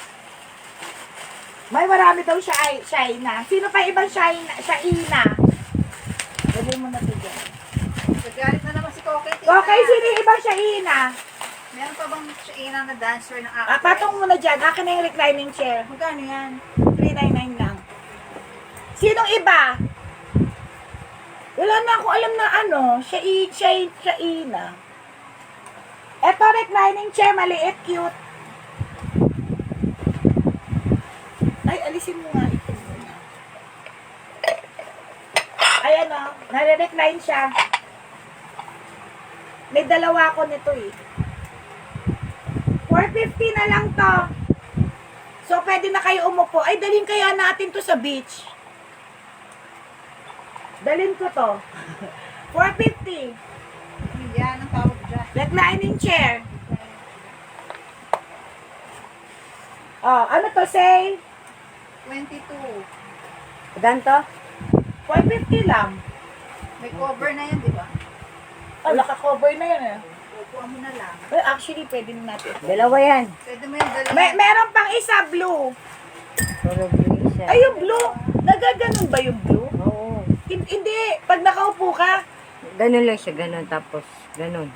May marami daw siya ay na. Sino pa ibang Shaina? Dali mo na tigil. Nagalit na naman si Koke. Okay, sino yung ibang Shaina? Meron pa bang Shaina na dancer ng Ah, actress? patong muna dyan. Akin na yung reclining chair. Magkano yan? 399 lang. Sinong iba? Wala na akong alam na ano. Shaina. Eto, reclining chair. Maliit, cute. Ay, alisin mo nga ito muna. Ayan o. Nare-recline siya. May dalawa ako nito eh. 450 na lang to. So, pwede na kayo umupo. Ay, dalhin kaya natin to sa beach. Dalhin ko to. 450. Yan ang tawag dyan. Reclining chair. Oh, ano to, say? 22. Ganto? 450 lang. May cover na yan, di ba? Oh, naka-cover na yan eh. Upuan mo na lang. Well, actually, pwede na natin. Dalawa yan. Pwede mo yung dalhin. Meron pang isa, blue. Puro blue siya. Ay, yung blue. Nagaganon ba yung blue? Oo. Hindi. Pag nakaupo ka, Ganun lang siya, ganun. Tapos, ganun.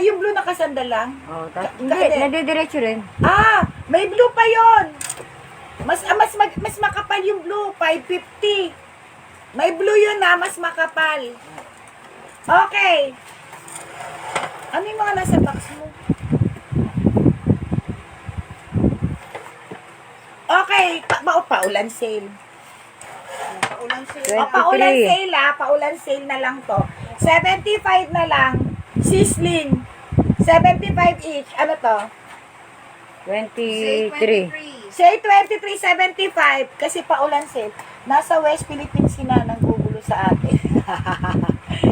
yung blue nakasandal lang. Oo, tapos, Hindi. hindi, nadidiretso rin. May blue pa yon. Mas makapal yung blue, 550. May blue yun na, mas makapal. Okay. Ano yung mga nasa box mo? Okay, paulan sale. Paulan sila. Paulan sale paulan sale na lang to. 75 na lang, sizzling. 75 each. Ano to? 23. Say 23.75 kasi paulan sale. Nasa West Philippines sina nang gugulo sa atin.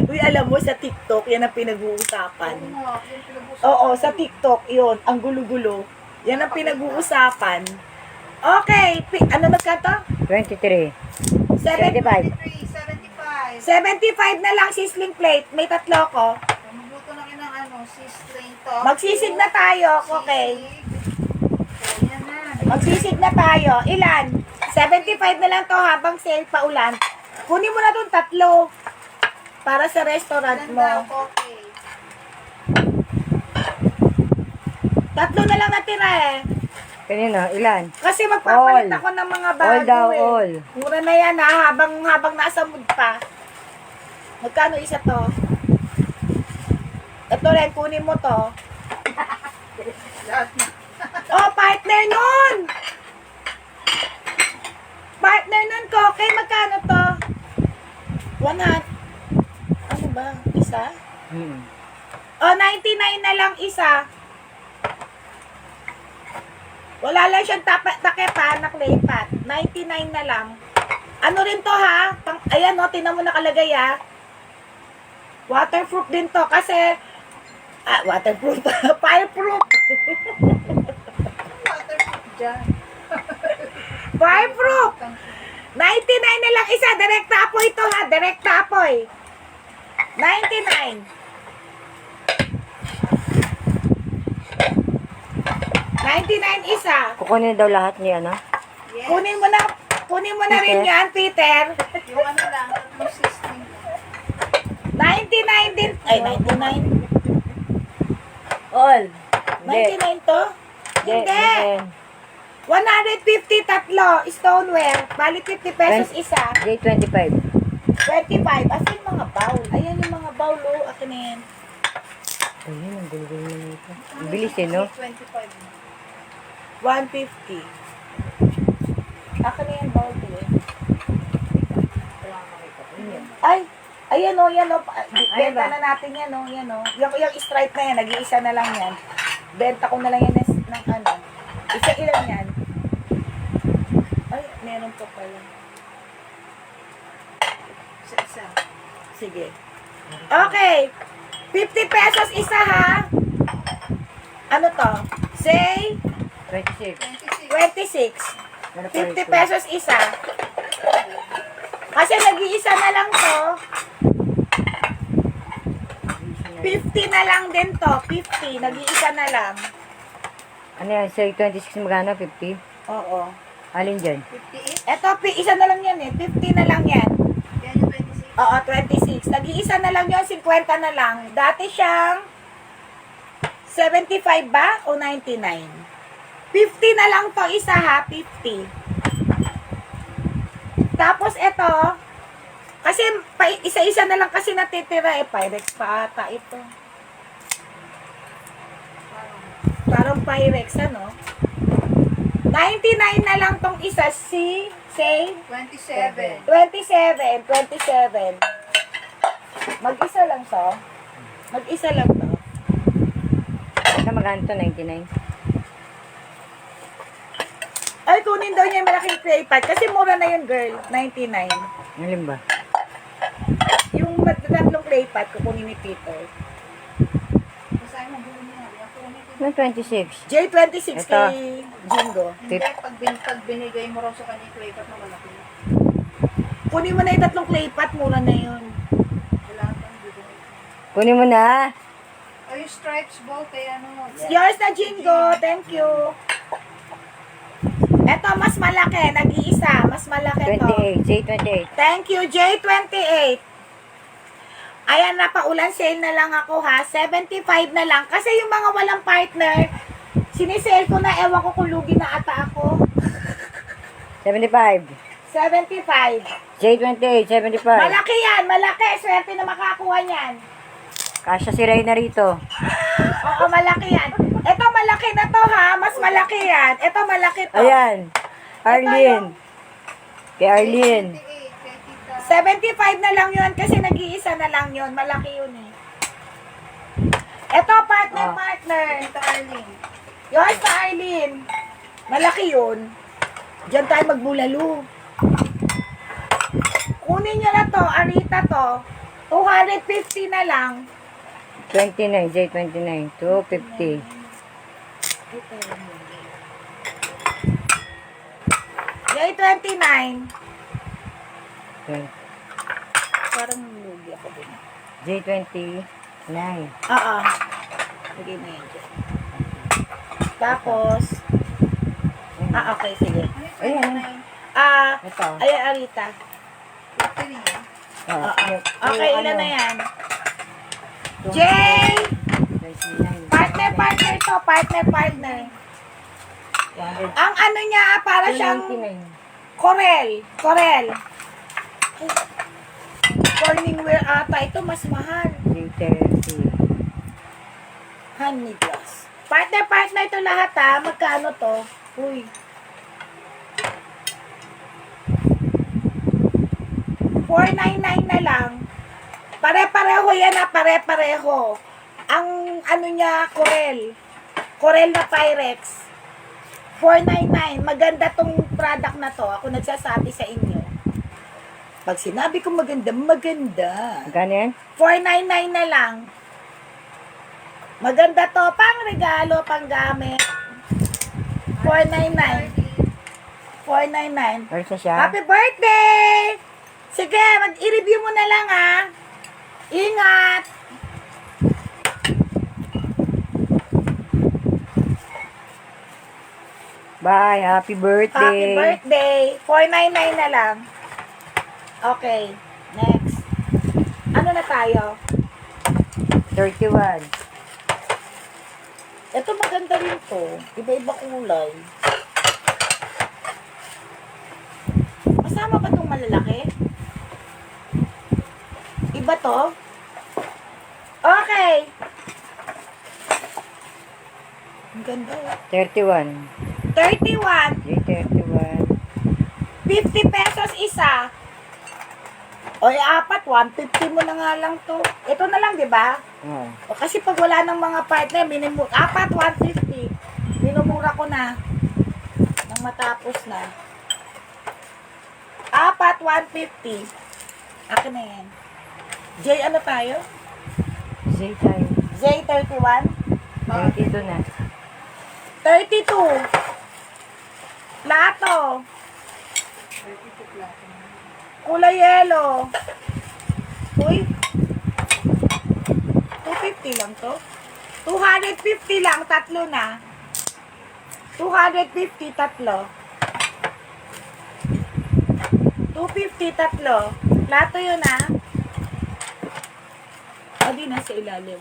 Uy, alam mo sa TikTok, yan ang pinag-uusapan. Oo, sa TikTok, yun, ang gulo-gulo. Yan ang pinag-uusapan. Okay, ano nagkata? 23. 75. 75. 75 na lang sizzling plate. May tatlo ko. Magluto na kayo ng ano, sisling to. Magsisig na tayo, okay? Yan na. Magsisig na tayo. Ilan? 75 na lang to habang sale paulan. Kunin mo na itong tatlo para sa restaurant Ilan mo. daw, okay. Tatlo na lang natira eh. Kanina, ilan? Kasi magpapalit All. ako ng mga bago All daw, eh. all. Mura na yan ha, habang nasa mood pa. Magkano isa to? Ito rin, kunin mo to. Lahat na. Oh, partner nun! Partner nun ko, okay, magkano to? 100. Ano ba? Isa? Oh, 99 na lang isa. Wala lang siyang takepan na clay pot. 99 na lang. Ano rin to ha? Ayan o, tinan mo nakalagay ha. Waterproof din to kasi waterproof. Fireproof. Waterproof dyan. Fireproof. 99 na lang isa. Direct apoy ito ha. Direct apoy. 99. 99 isa. Kukunin daw lahat niya, ano? Yes. Kunin mo na rin Peter? yan, Peter. Yung ano lang, tatlong system. 99 din. Ay, 99. All. 99 to? Hindi. 150 tatlo. Stoneware. Bali 50 pesos isa. J25. 25. Asan yung mga bowl? Ayan yung mga bowl, oh. Akin na yan. Ayun, ang gulo-gulo na ito. Ang bilis eh, no? 25. 150. Akin na yan, bowl ko eh. Ay! Ayan o, yan o. Benta ba? na natin yan o, yan o. Yung stripe na yan, nag-iisa na lang yan. Benta ko na lang yan ng ano. Isa ilan yan? Ay, meron pa pala. Isa-isa. Sige. Okay. 50 pesos isa ha. Ano to? Say 26. 26. 26. 50 pesos isa. Kasi nag-iisa na lang to. 50 na lang din to. 50. Nag-iisa na lang. Ano yan? Say 26 magkano? 50? Oo. Alin dyan? 58. Eto, isa na lang yan eh. 50 na lang yan. Yan yung 26. Oo, 26. Nag-iisa na lang yun, 50 na lang. Dati siyang 75 ba o 99? 50 na lang to isa ha, 50. Tapos ito, kasi isa-isa na lang kasi natitira eh. Pyrex pa ata ito. Parang Pyrex, ano? 99 na lang tong isa, say 27. 27. Mag-isa lang to. Mag-isa lang to. Ito magkano to? 99? Ay, kunin daw niya yung malaking clay pot. Kasi mura na yun, girl. 99. Alin ba? Yung tatlong clay pot, kukunin ni Peter. Basahin mo, bulo niya. Yan po ulit. Ano 26? J26 Ito. kay Jingo. Hindi, pag binigay mo raw sa kanya yung clay pot na malaki. Kunin mo na yung tatlong clay pot, mura na yun. Wala kang bibigay. Kunin mo na. Ay, yung stripes bolt eh, ano. Yours na, Jingo. Thank you. Eto, mas malaki. Nag-iisa. Mas malaki to. 28. J28. Thank you, J28. Ayan, napaulan sale na lang ako ha. 75 na lang. Kasi yung mga walang partner, sinisale ko na, ewan ko kung lugi na ata ako. 75. 75. J28. 75. Malaki yan, malaki. Swerte na makakuha niyan. Kasya si Reyna rito. Oo, malaki yan. Ito, malaki na to ha. Mas malaki yan. Ito, malaki to. Ayan. Arlene. Kay Arlene. 28, kay tita. 75 na lang yun kasi nag-iisa na lang yun. Malaki yun eh. Ito, partner, Oh. partner. Tita Arlene. Yours na, Arlene. Malaki yun. Diyan tayo magbulalo. Kunin nyo na to, Arita to. 250 na lang. 29. J29. 250. Yay, 29. 20. Parang lugi ako din. J29. Oo. Lagay na yan dyan. Tapos, okay, sige. Ano yung Ayan. 29? Ito. Ayan, Arita. 50 rin yan. Oh, Okay, ilan na yan? J! 29. Partner to. Partner. Ang ano niya, para siyang 29. Corel. Ay, Corningware ata. Ito mas mahal. J30. Honey glass. Partner ito lahat ha. Magkano to? Uy. $499 na lang. Pare-pareho yan ha. Pare-pareho. Ang ano niya, Corel. Corel na Pyrex. $499. Maganda tong product na to. Ako nagsasabi sa inyo. Pag sinabi ko maganda, maganda. Magkano yan? $499 na lang. Maganda to. Pang regalo, pang gamit. $499. 499. Meron na siya. Happy birthday! Sige, mag-i-review mo na lang ah. Ingat! Bye, happy birthday. Happy birthday! 499 na lang. Okay, next. Ano na tayo? 31. Ito maganda rin to. Iba-iba kulay. Kasama ba itong malalaki? Iba to? Okay. Ang ganda. 31. 31. Jay, 31. 50 pesos isa. O apat, 150 mo na nga lang to. Ito na lang, di ba? Oh. O, kasi pag wala ng mga partner, apat, 150. Minumura ko na. Nang matapos na. Apat, 150. Akin na yan. J, ano tayo? Jay tayo. J, 31? 32 na. 32. Plato. 32 plato. Kulay yellow. Uy. 250 lang to. 250 lang, tatlo na. 250, tatlo. 250, tatlo. Plato yun, ha? O, di na sa ilalim.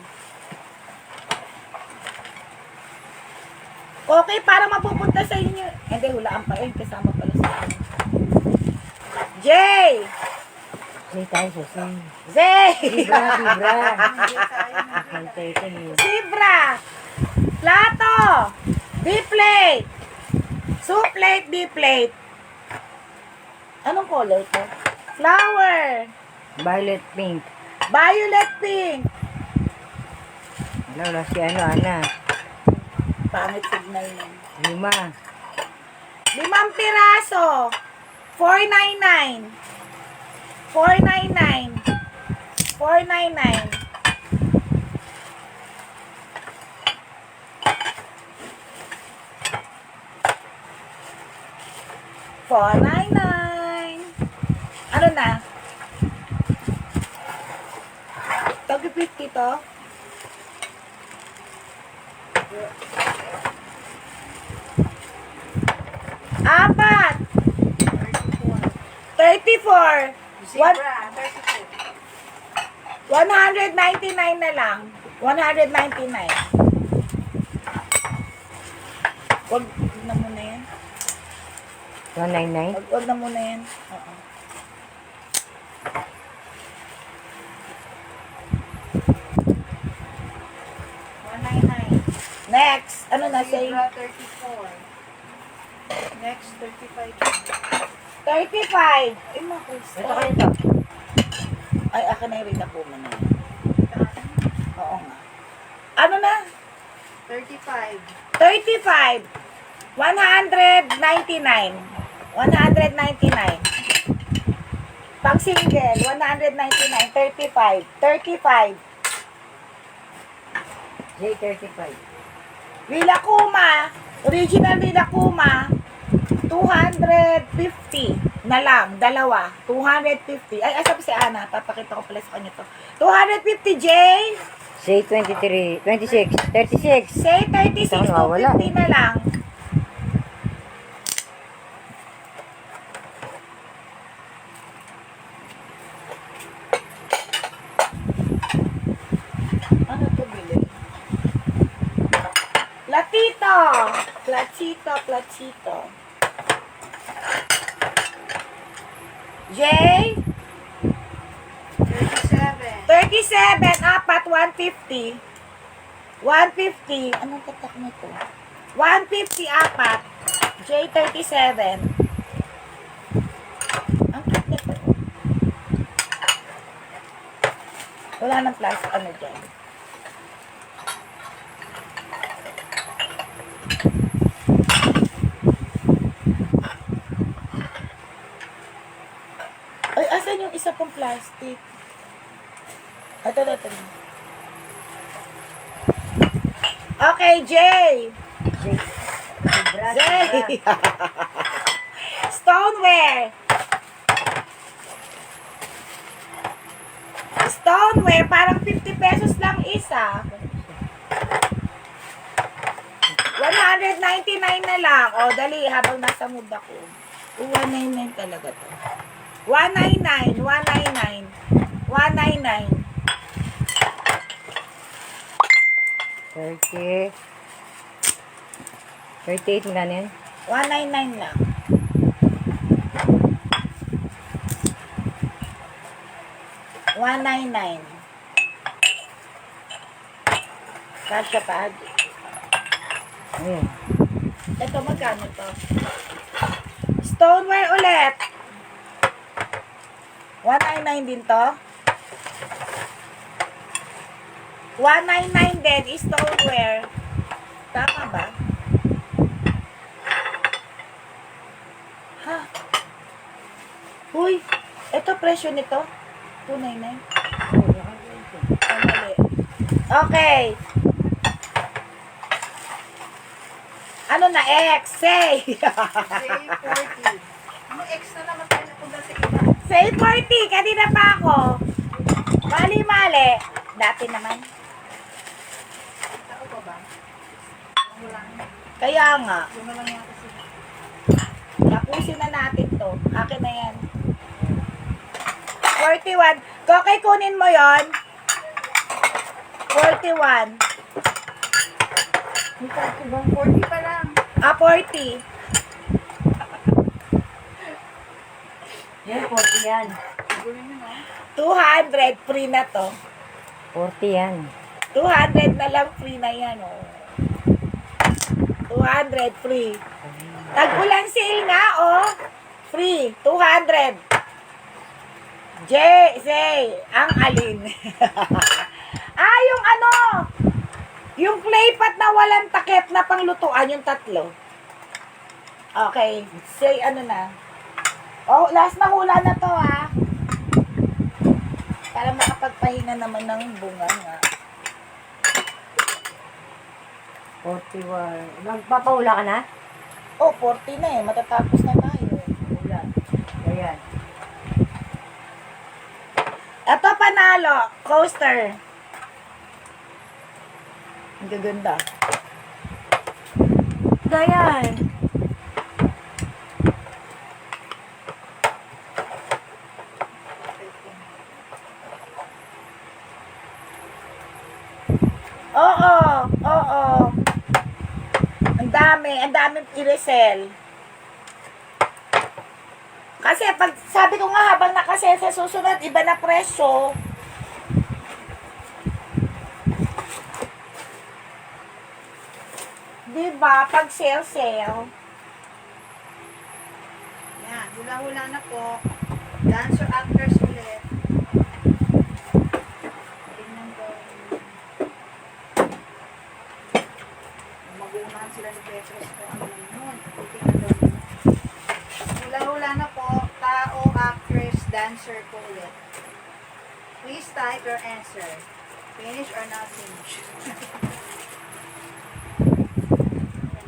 Okay, para mapupunta sa inyo. Hindi, hulaan pa yun. Kasama pala sa inyo. Jay! Jay tayo sa Jay. Zay! Bibra, bibra. Hindi tayo ng Hantay ito niyo. Zebra! Plato! B-plate! Soup-plate, B-plate. Anong color to? Flower! Violet pink. Violet pink! Wala si Ana. Pangit signal nun. 5. 5 piraso! 499. 499. 499. Ano na? Tagi 50 to? Apat! 34. Zebra, 32. 199 na lang. 199. Wag na muna yan. 199. Wag na muna yan. Oo. Next. Ano na say? Zebra, 34. Next, 35. 35. Ay, mga Ito kayo ito. Ay, akin na yung po mo na yan. Oo nga. Ano na? 35. 35. 199. 199. Pag single, 199. 35. 35. Jay, 35. Villa Kuma. Original Villa Kuma. 250 na lang. Dalawa. 250. Ay, asap si Ana. Papakita ko pala sa kanya to. 250, J. Jay, 23. 26. 36. Say 36, Ito, nawawala 250 na lang. Ano to bilhin? Platito! Platito. J? 37. 37, apat, 150. 150. Anong tatak na to? 150, apat. J, 37. Ang cute nito. Wala nang plastic ano dyan. Ay, asan yung isa pang plastic? Ito. Okay, Jay. Jay. Bibra, Jay. bibra. Stoneware. Stoneware, parang 50 pesos lang isa. 199 na lang. O, dali, habang nasa mood ako. 199 talaga to. 199, 199, 199. 30. 38 magkano yan? 199 lang. $199. Kasya pa. Ayun. Ito, magkano to? Stoneware ulit. 199 din to. 199 din is stoneware. Tama ba? Ha? Uy, ito presyo nito. 299. Ang mali. Okay. Ano na X? Say. Say 40. Ano extra naman tayo napunta sa iba? Say 40. Kanina pa ako. Mali-mali. Dati naman. Tao pa ba? Wala na. Kaya nga. Yung na lang yan kasi. Tapusin na natin to. Akin na yan. 41. Kokay, kunin mo yon. 41. Ang taas ba? 40 pa lang. 40. Yan, 40 yan. Siguro nyo, no? 200. Free na to. 40 yan. 200 na lang free na yan. Oh. 200 free. Tag-ulan sale nga, oh. Free. 200. Say, ang alin. Yung ano, yung clay pot na walang takip na panglutuan, yung tatlo. Okay, say ano na. Oh, last na hula na to, ha. Para makapagpahinga naman ng bunga nga. 41. Magpapahula ka na? Oh, 40 na eh. Matatapos na tayo. Hula. Ayan. Ito panalo, coaster. Ang gaganda. Dayan. Oo. Ang daming i-resell. Kasi pag sabi ko nga habang nakasell sa susunod, iba na presyo. Diba? Pag sale. Yan, hula-hula na po. Dancer actors ulit. Tingnan ko. Magunahan sila ni Petros ko. Ano lang yun? Tingnan daw yun. Hula-hula na po. Tao, actress, dancer po ulit. Please type your answer. Finish or not finish.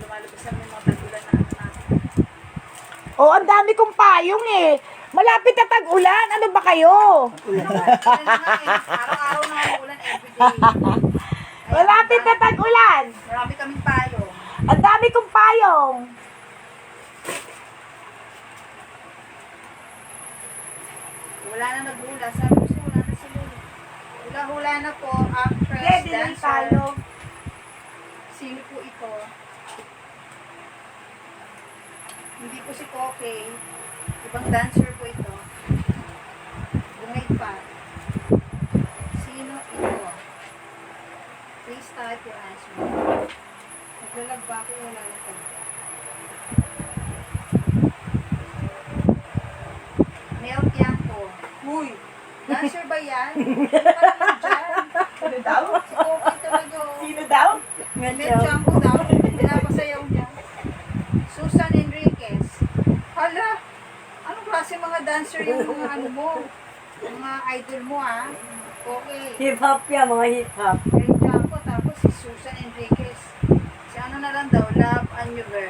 Lumalabas sa mga tag-ulan na ano natin. Oh, ang dami kong payong eh. Malapit na tag-ulan. Ano ba kayo? Araw-araw na ang ulan everyday. Malapit na tag-ulan. Marami kaming payo. Ang dami kong payong. Wala na naghula. Sabi ko siya, wala na sila. Hula-hula na po. Actress, Hindi, dancer. talo. Sino po ito? Hindi po si Koke. Ibang dancer po ito. Bungay pa. Sino ito? Please type your answer. Naglalag ba ako? Wala na ito. Mel Tiangco. Huy! Dancer ba yan? Parang dyan. Sino daw? Si Koke talaga. Oh. Sino daw? Mel Tiangco daw. Pinapasayaw niya. Susan Enriquez. Hala! Anong klase mga dancer yung mga ano mo? Mga idol mo ah. Okay. Hip-hop yan, mga hip-hop. Mel Tiangco. Tapos si Susan Enriquez. Si ano na lang daw, Love Annuver.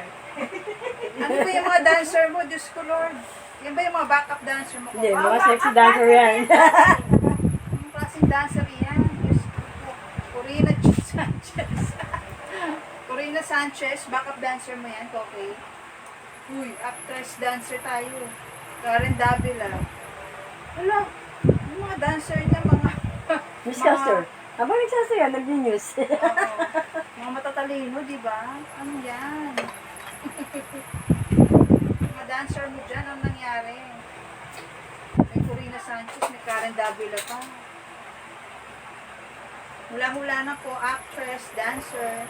Ano Ano ba yung mga dancer mo? Diyos ko, Lord. Yan ba yung mga backup dancer mo? Hindi, mga sexy dancer yan. Anong klaseng dancer yan? Diyos ko po. Corina Sanchez. Corina Sanchez, backup dancer mo yan, okay? Uy, actress dancer tayo. Karen Davila. Wala. Yung mga dancer niya, mga... Miss Caster. Habang nagsasayaw yan, nag-news. Oo. Mga matatalino, di ba? Ano yan? Mga dancer mo dyan, anong nangyari? May Corina Sanchez, may Karen Davila pa. Hula-hula na po, actress, dancer.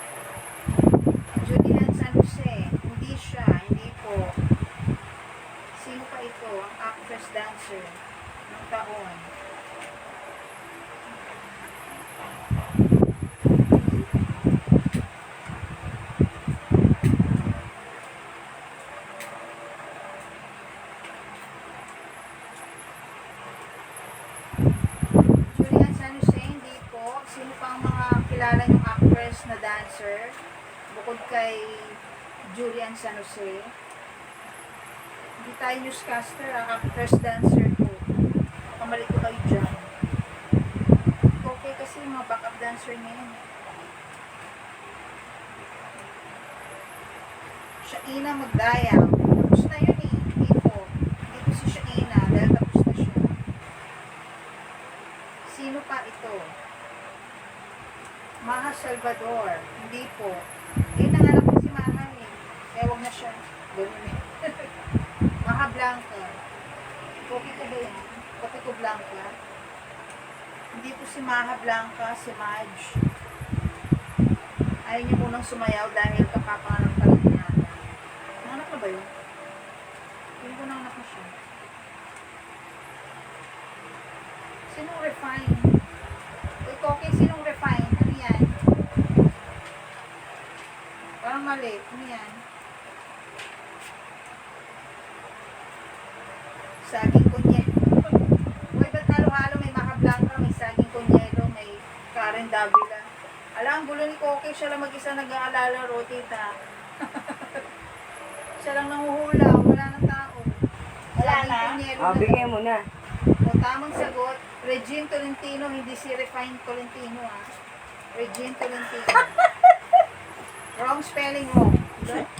Julian San Jose. Hindi siya, hindi po. Sino pa ito? Ang actress, dancer ng taon. Julian San Jose, hindi po. Sino pa ang mga kilala niyong actress na dancer? Bukod kay Julian San Jose. Hindi tayo newscaster, actress dancer po. Kamali ko kayo dyan. Okay kasi mga backup dancer niya yun. Shaina Magdayam. Tapos na yun eh. Hindi po. Hindi po si Shaina dahil tapos na siya. Sino pa ito? Maha Salvador. Hindi po. Eh, nanganak po si Maha eh. Kaya wag na siya. Ganun eh. Maha Blanca. Okay ko ba yan? Okay ko Blanca? Hindi po si Maha Blanca, si Madge. Ayaw niya munang sumayaw dahil kapapanganak pa lang niya. Nanganak na ba yun? Hindi ko nanganak na siya. Sinong refine? Okay, sinong refine? Ano yan? Parang mali. Ano yan? Saging kunyero. Uy, ba't halo-halo? May Maha Blanca, may saging kunyero, may Karen Davila. Alam, ang gulo ni Koke, siya lang mag-isa nag-aalala, Rotita. Siya lang nanguhula, wala nang tao. Wala Saging na? kunyero O, bigay mo na. O, tamang sagot, Regine Tolentino, hindi si Refine Tolentino, ah. Regine Tolentino. Wrong spelling, wrong.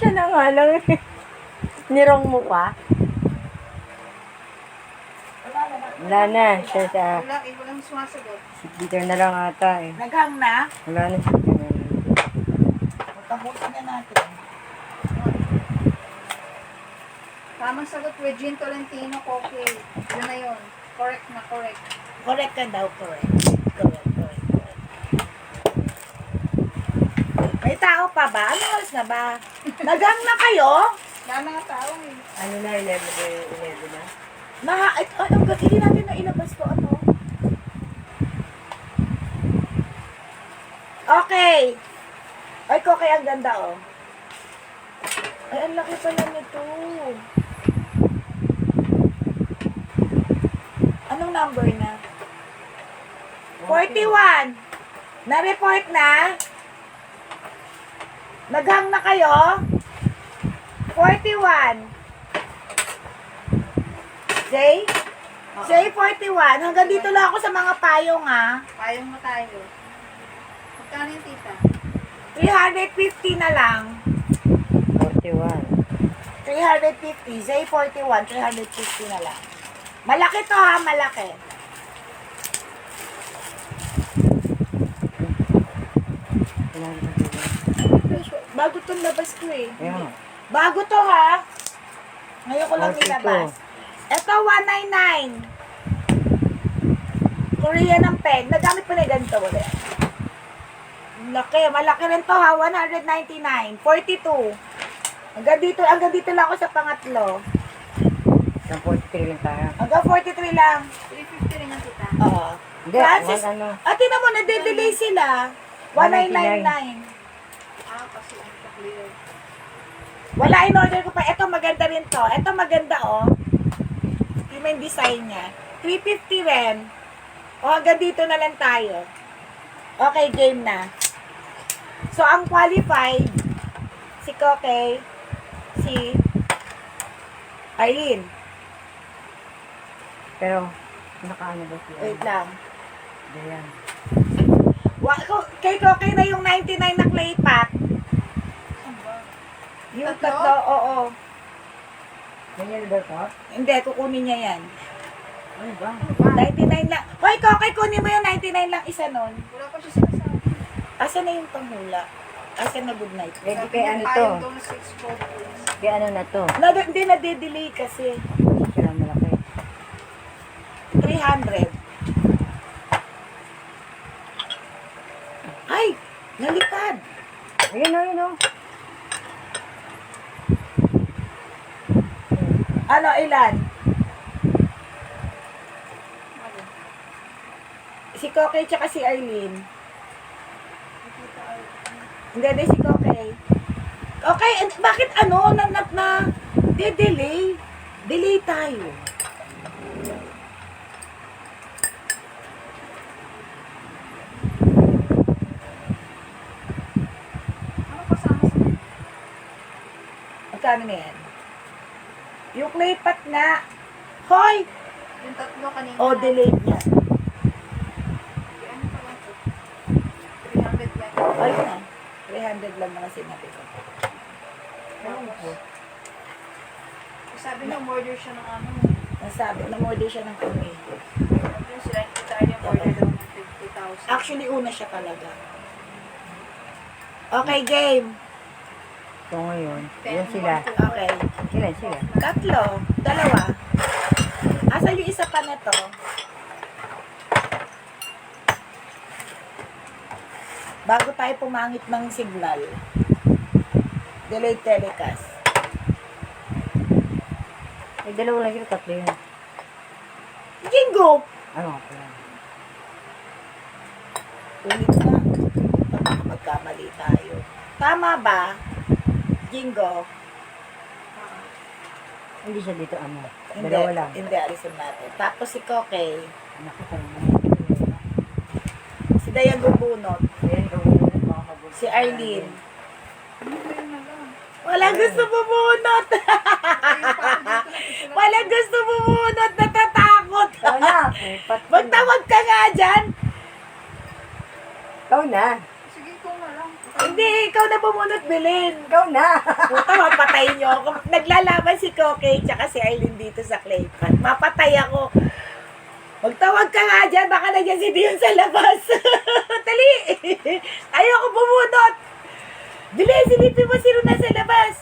Siya na nga lang. Nirong mo pa. Wala na. Siya sa... Wala, walang sumasagot. Si Peter na lang ata eh. Naghang na. Wala na si Peter. Tapusin na natin. Tamang sagot, Regine Tolentino, okay. Yun na yun. Correct na, correct. Correct ka daw, correct. Correct. May tao pa ba? Ano oras na ba? Naghang na kayo? Wala mga tao eh. Ano na, 11 na? Hindi natin na ilabas ko ano. Okay. Ay, ko kaya ang ganda oh. Ay, ang laki pala nito. Anong number na? 41. Na-report na? Naghang na kayo? 41. Jay? Jay, 41. Hanggang dito lang ako sa mga payong, ha? Payong na tayo. Magkano yung tita? 350 na lang. 41. 350. Jay, 41. 350 na lang. Malaki to, ha? Malaki. Bago itong labas ko, eh. Ayan. Bago to, ha? Ngayon ko lang 42. ilabas. Ito, 199. Korean ng pen. Nagamit pa na ganito wala. Laki. Malaki rin to ha. 199. 42. Hanggang dito lang ako sa pangatlo. Ang 43 lang tayo. Hanggang 43 lang. 350 rin yung tita. Oo. Hindi, Francis, ano? tingnan mo, nade-delay sila. 1999. Ah, kasi ang clear. Wala, in order ko pa. Ito maganda rin to. Ito maganda oh. Yung design niya. 350 rin. O hanggang dito na lang tayo. Okay, game na. So, ang qualified, si Koke, si Eileen, Pero, nakaano ba siya? wait lang. Ayan. Kay Koke na yung 99 na clay pot. Yung Tatlo? tatlo, oo. Ganyan ba ito? Hindi, kukunin niya yan. Ano ba? 99 lang. Hoy, Koke, kunin mo yung 99 lang isa nun. Wala pa siya sinasabi. Asan na yung panghula? Asan na good night? Ready Sabi kay niya, ano ayaw to? daw ng 6 bottles. Kaya ano na to? Hindi na-delay kasi. Kailangan malaki. 300. Ay, nalipad. Ayun o, ayun o. Ano, ilan? Ano? Si Koke tsaka si Arlene. Hindi, si Koke. Okay, bakit ano, delay? Delay tayo. Ano kasama sa Magkano na yan? Yung clay pot nga. Hoy! yung tatlo kanina? Delay niya. Ano pa lang to? 300 lang. Ayun na. 300 lang mga sinabi ko. Tapos, sabi niya, order siya ng ano. Nasabi, namorder siya ng kami. Sabi niya, sila yung Italian order daw ng 50,000. Actually, una siya talaga. Okay, game. So ngayon, yun sila. Okay. Ilan sila? Tatlo. Dalawa. Asa yung isa pa na to? Bago tayo pumangit ng signal. Delayed telecast. May dalawa lang sila, tatlo yun. Jingo! Ano nga pala? Ulit na. Baka magkamali tayo. Tama ba? Jingo? Hindi siya dito, ano? Hindi. Dalawa lang. Hindi, alisin natin. Tapos si Koke. Nakita mo. Si Dayan Bubunot. Ayan, gawin mo mga kabul. Si Arlene. Ano ba yun na lang? Walang gusto bubunot. Walang gusto bubunot. Natatakot. Ikaw na. Magtawag ka nga dyan. Ikaw na. Sige, ikaw na lang. Hindi, ikaw na bumunot, Belen. Ikaw na. Puta, mapatay niyo ako. Naglalaban si Koke tsaka si Arlene dito sa claypot. Mapatay ako. Magtawag ka nga dyan. Baka nandiyan si Dion sa labas. Dali. Ayoko bumunot. Belen, silipin mo sino na sa labas.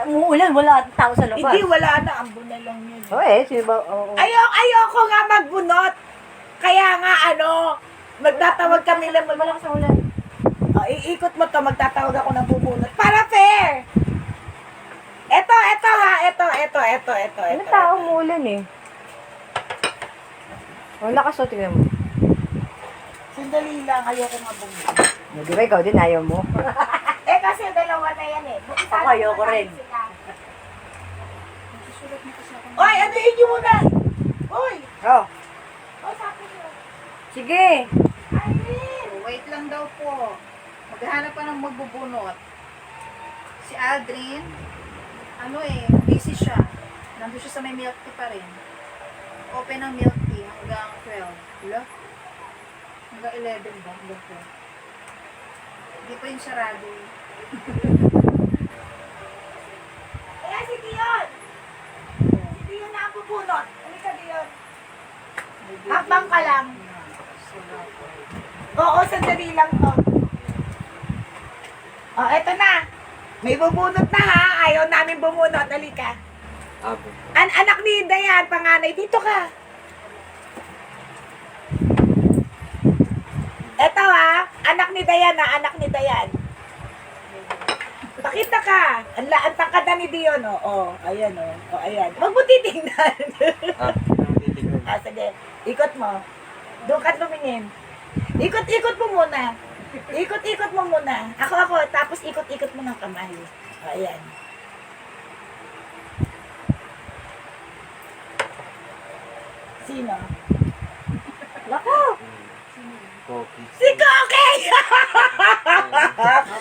Umuulan, wala at tao sa labas. Hindi, wala na. Ambo na lang yun. Oo sino ba? Oo. Ayoko nga magbunot. Kaya nga, magtatawag kami lang. Malakas ang ulan. Iikot mo to, magtatawag ako ng bubunot. Para fair! Ito ha, ito. Ano tao umuulan eh? Ang lakas o, tingnan mo. Sandali lang, ayoko nga bumunot. Di ba ikaw din ayaw mo? Kasi dalawa na yan eh. Ako, ayoko rin. Susulat mo kasi ako. Oy, anuin nyo muna! Oy! Oh, Sabi nyo. sige. Irene! Wait lang daw po. Maghahanap pa ng magbubunot. Si Aldrin, busy siya. Nandun siya sa may milk tea pa rin. Open ang milk tea hanggang 12. Wala? Hanggang 11 ba? Hanggang 12. Hindi pa yung sarado. Kaya si Dion! Si Dion na ang bubunot. Halika, Dion. Habang ka lang. Oo, sandali lang to. Eto na. May bubunot na ha. Ayaw namin bumunot. Halika. Anak ni Dayan, panganay. Dito ka. Eto ha. Anak ni Dayan ha. Anak ni Dayan. Pakita ka. Ang tangkad na ni Dion, ayan, ayan. Huwag mo titingnan. Sige. Ikot mo. Doon ka tumingin. Ikot-ikot mo muna. Ikot-ikot mo muna. Ako. Tapos ikot-ikot mo ng kamay. Ayan. Sino? Lako. Si Koke!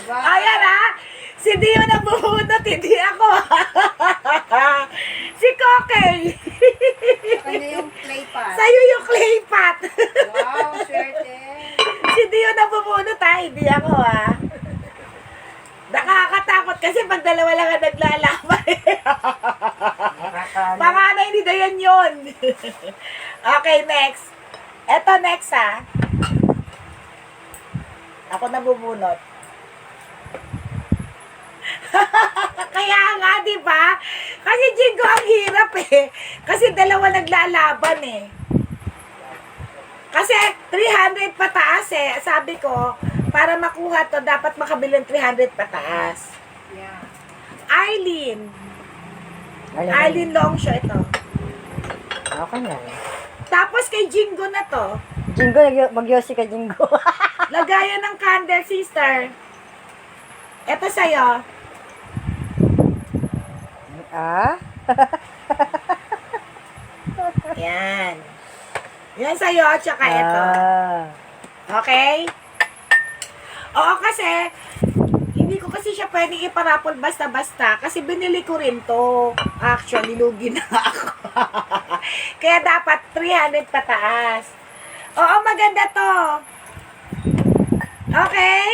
Ayan ha! Si Dio na bumunot, hindi ako. Si Kokey. Kanya yung clay pot. Sa'yo yung clay pot. Wow, swerte. Si Dio na bumunot ha, hindi ako ha. Nakakatakot kasi pag dalawa lang ang naglalaban. Nakakano. Panganay ni Dayan yun. Okay, next. Eto next ha. Ako na bubunot. Kaya nga, di ba? Kasi Jingo ang hirap eh. Kasi dalawa naglalaban eh. Kasi 300 pataas eh. Sabi ko, para makuha to, dapat makabilang 300 pataas. Yeah. Arlene. Arlene Longshaw ito. Okay na. Tapos kay Jingo na to. Jingo, mag-yosi ka, Jingo. Lagayan ng candle, sister. Ito sa'yo. Ah? Yan. Yan sa'yo, tsaka ito. Ah. Okay? Oo, kasi hindi ko kasi siya pwedeng iparapol basta-basta kasi binili ko rin to. Actually, lugi na ako. Kaya dapat 300 pataas. Oo, maganda to. Okay?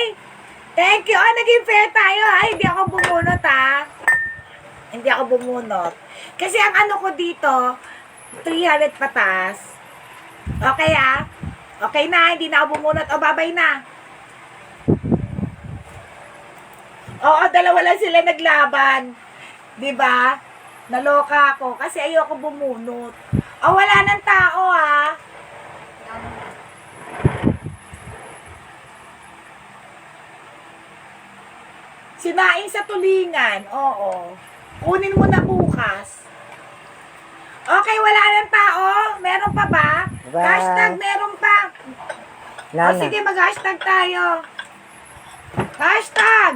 Thank you. Oh, naging fair tayo. Ay, hindi ako bumunot ha. Hindi ako bumunot. Kasi ang ano ko dito, 300 pataas. Okay ha? Okay na, hindi na ako bumunot. O, babay na. Oo, dalawa lang sila naglaban. 'Di ba? Naloka ako kasi ayoko bumunot. Oh, wala nang tao ah. Sinaing sa tulingan. Oo. Kunin mo na bukas. Okay, wala nang tao. Meron pa ba? Bye. Hashtag meron pa. Wala O na. sige, mag-hashtag tayo. Hashtag!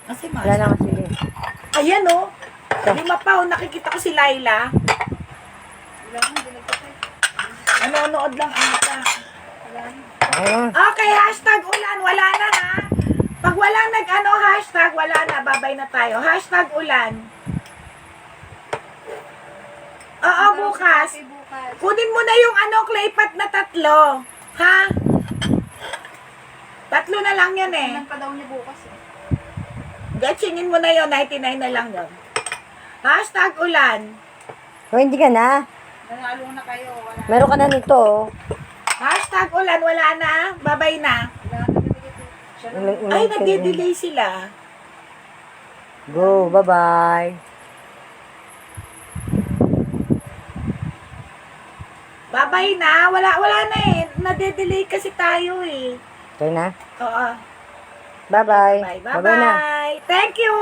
Kasi Wala na kasi. ayan o. Lima pa o. Nakikita ko si Laila. Wala mo, hindi nagpapay. Nanonood lang ata. Wala mo. Ah. Okay, hashtag ulan. Wala na ha. Pag walang nag-ano hashtag, wala na. Babay na tayo. Hashtag ulan. Oo, bukas. Okay, bukas. Kunin mo na yung ano, clay pot na 3. Ha? 3 na lang yan eh. Ilan pa daw niya bukas eh. Gatsingin mo na yon, 99 na lang yon. Hashtag ulan. O, hindi ka na. Nanalo na kayo. Wala. Meron ka na nito. oh. Hashtag ulan, wala na. Babay na. Wala na bibigay ko. Siya na. Ulang- Ay, ulang kayo. nagde-delay sila. Go, bye-bye. Babay na. Wala na eh. Nade-delay kasi tayo eh. Okay na? Oo. Bye-bye. Bye. Bye-bye na. Bye-bye. Thank you.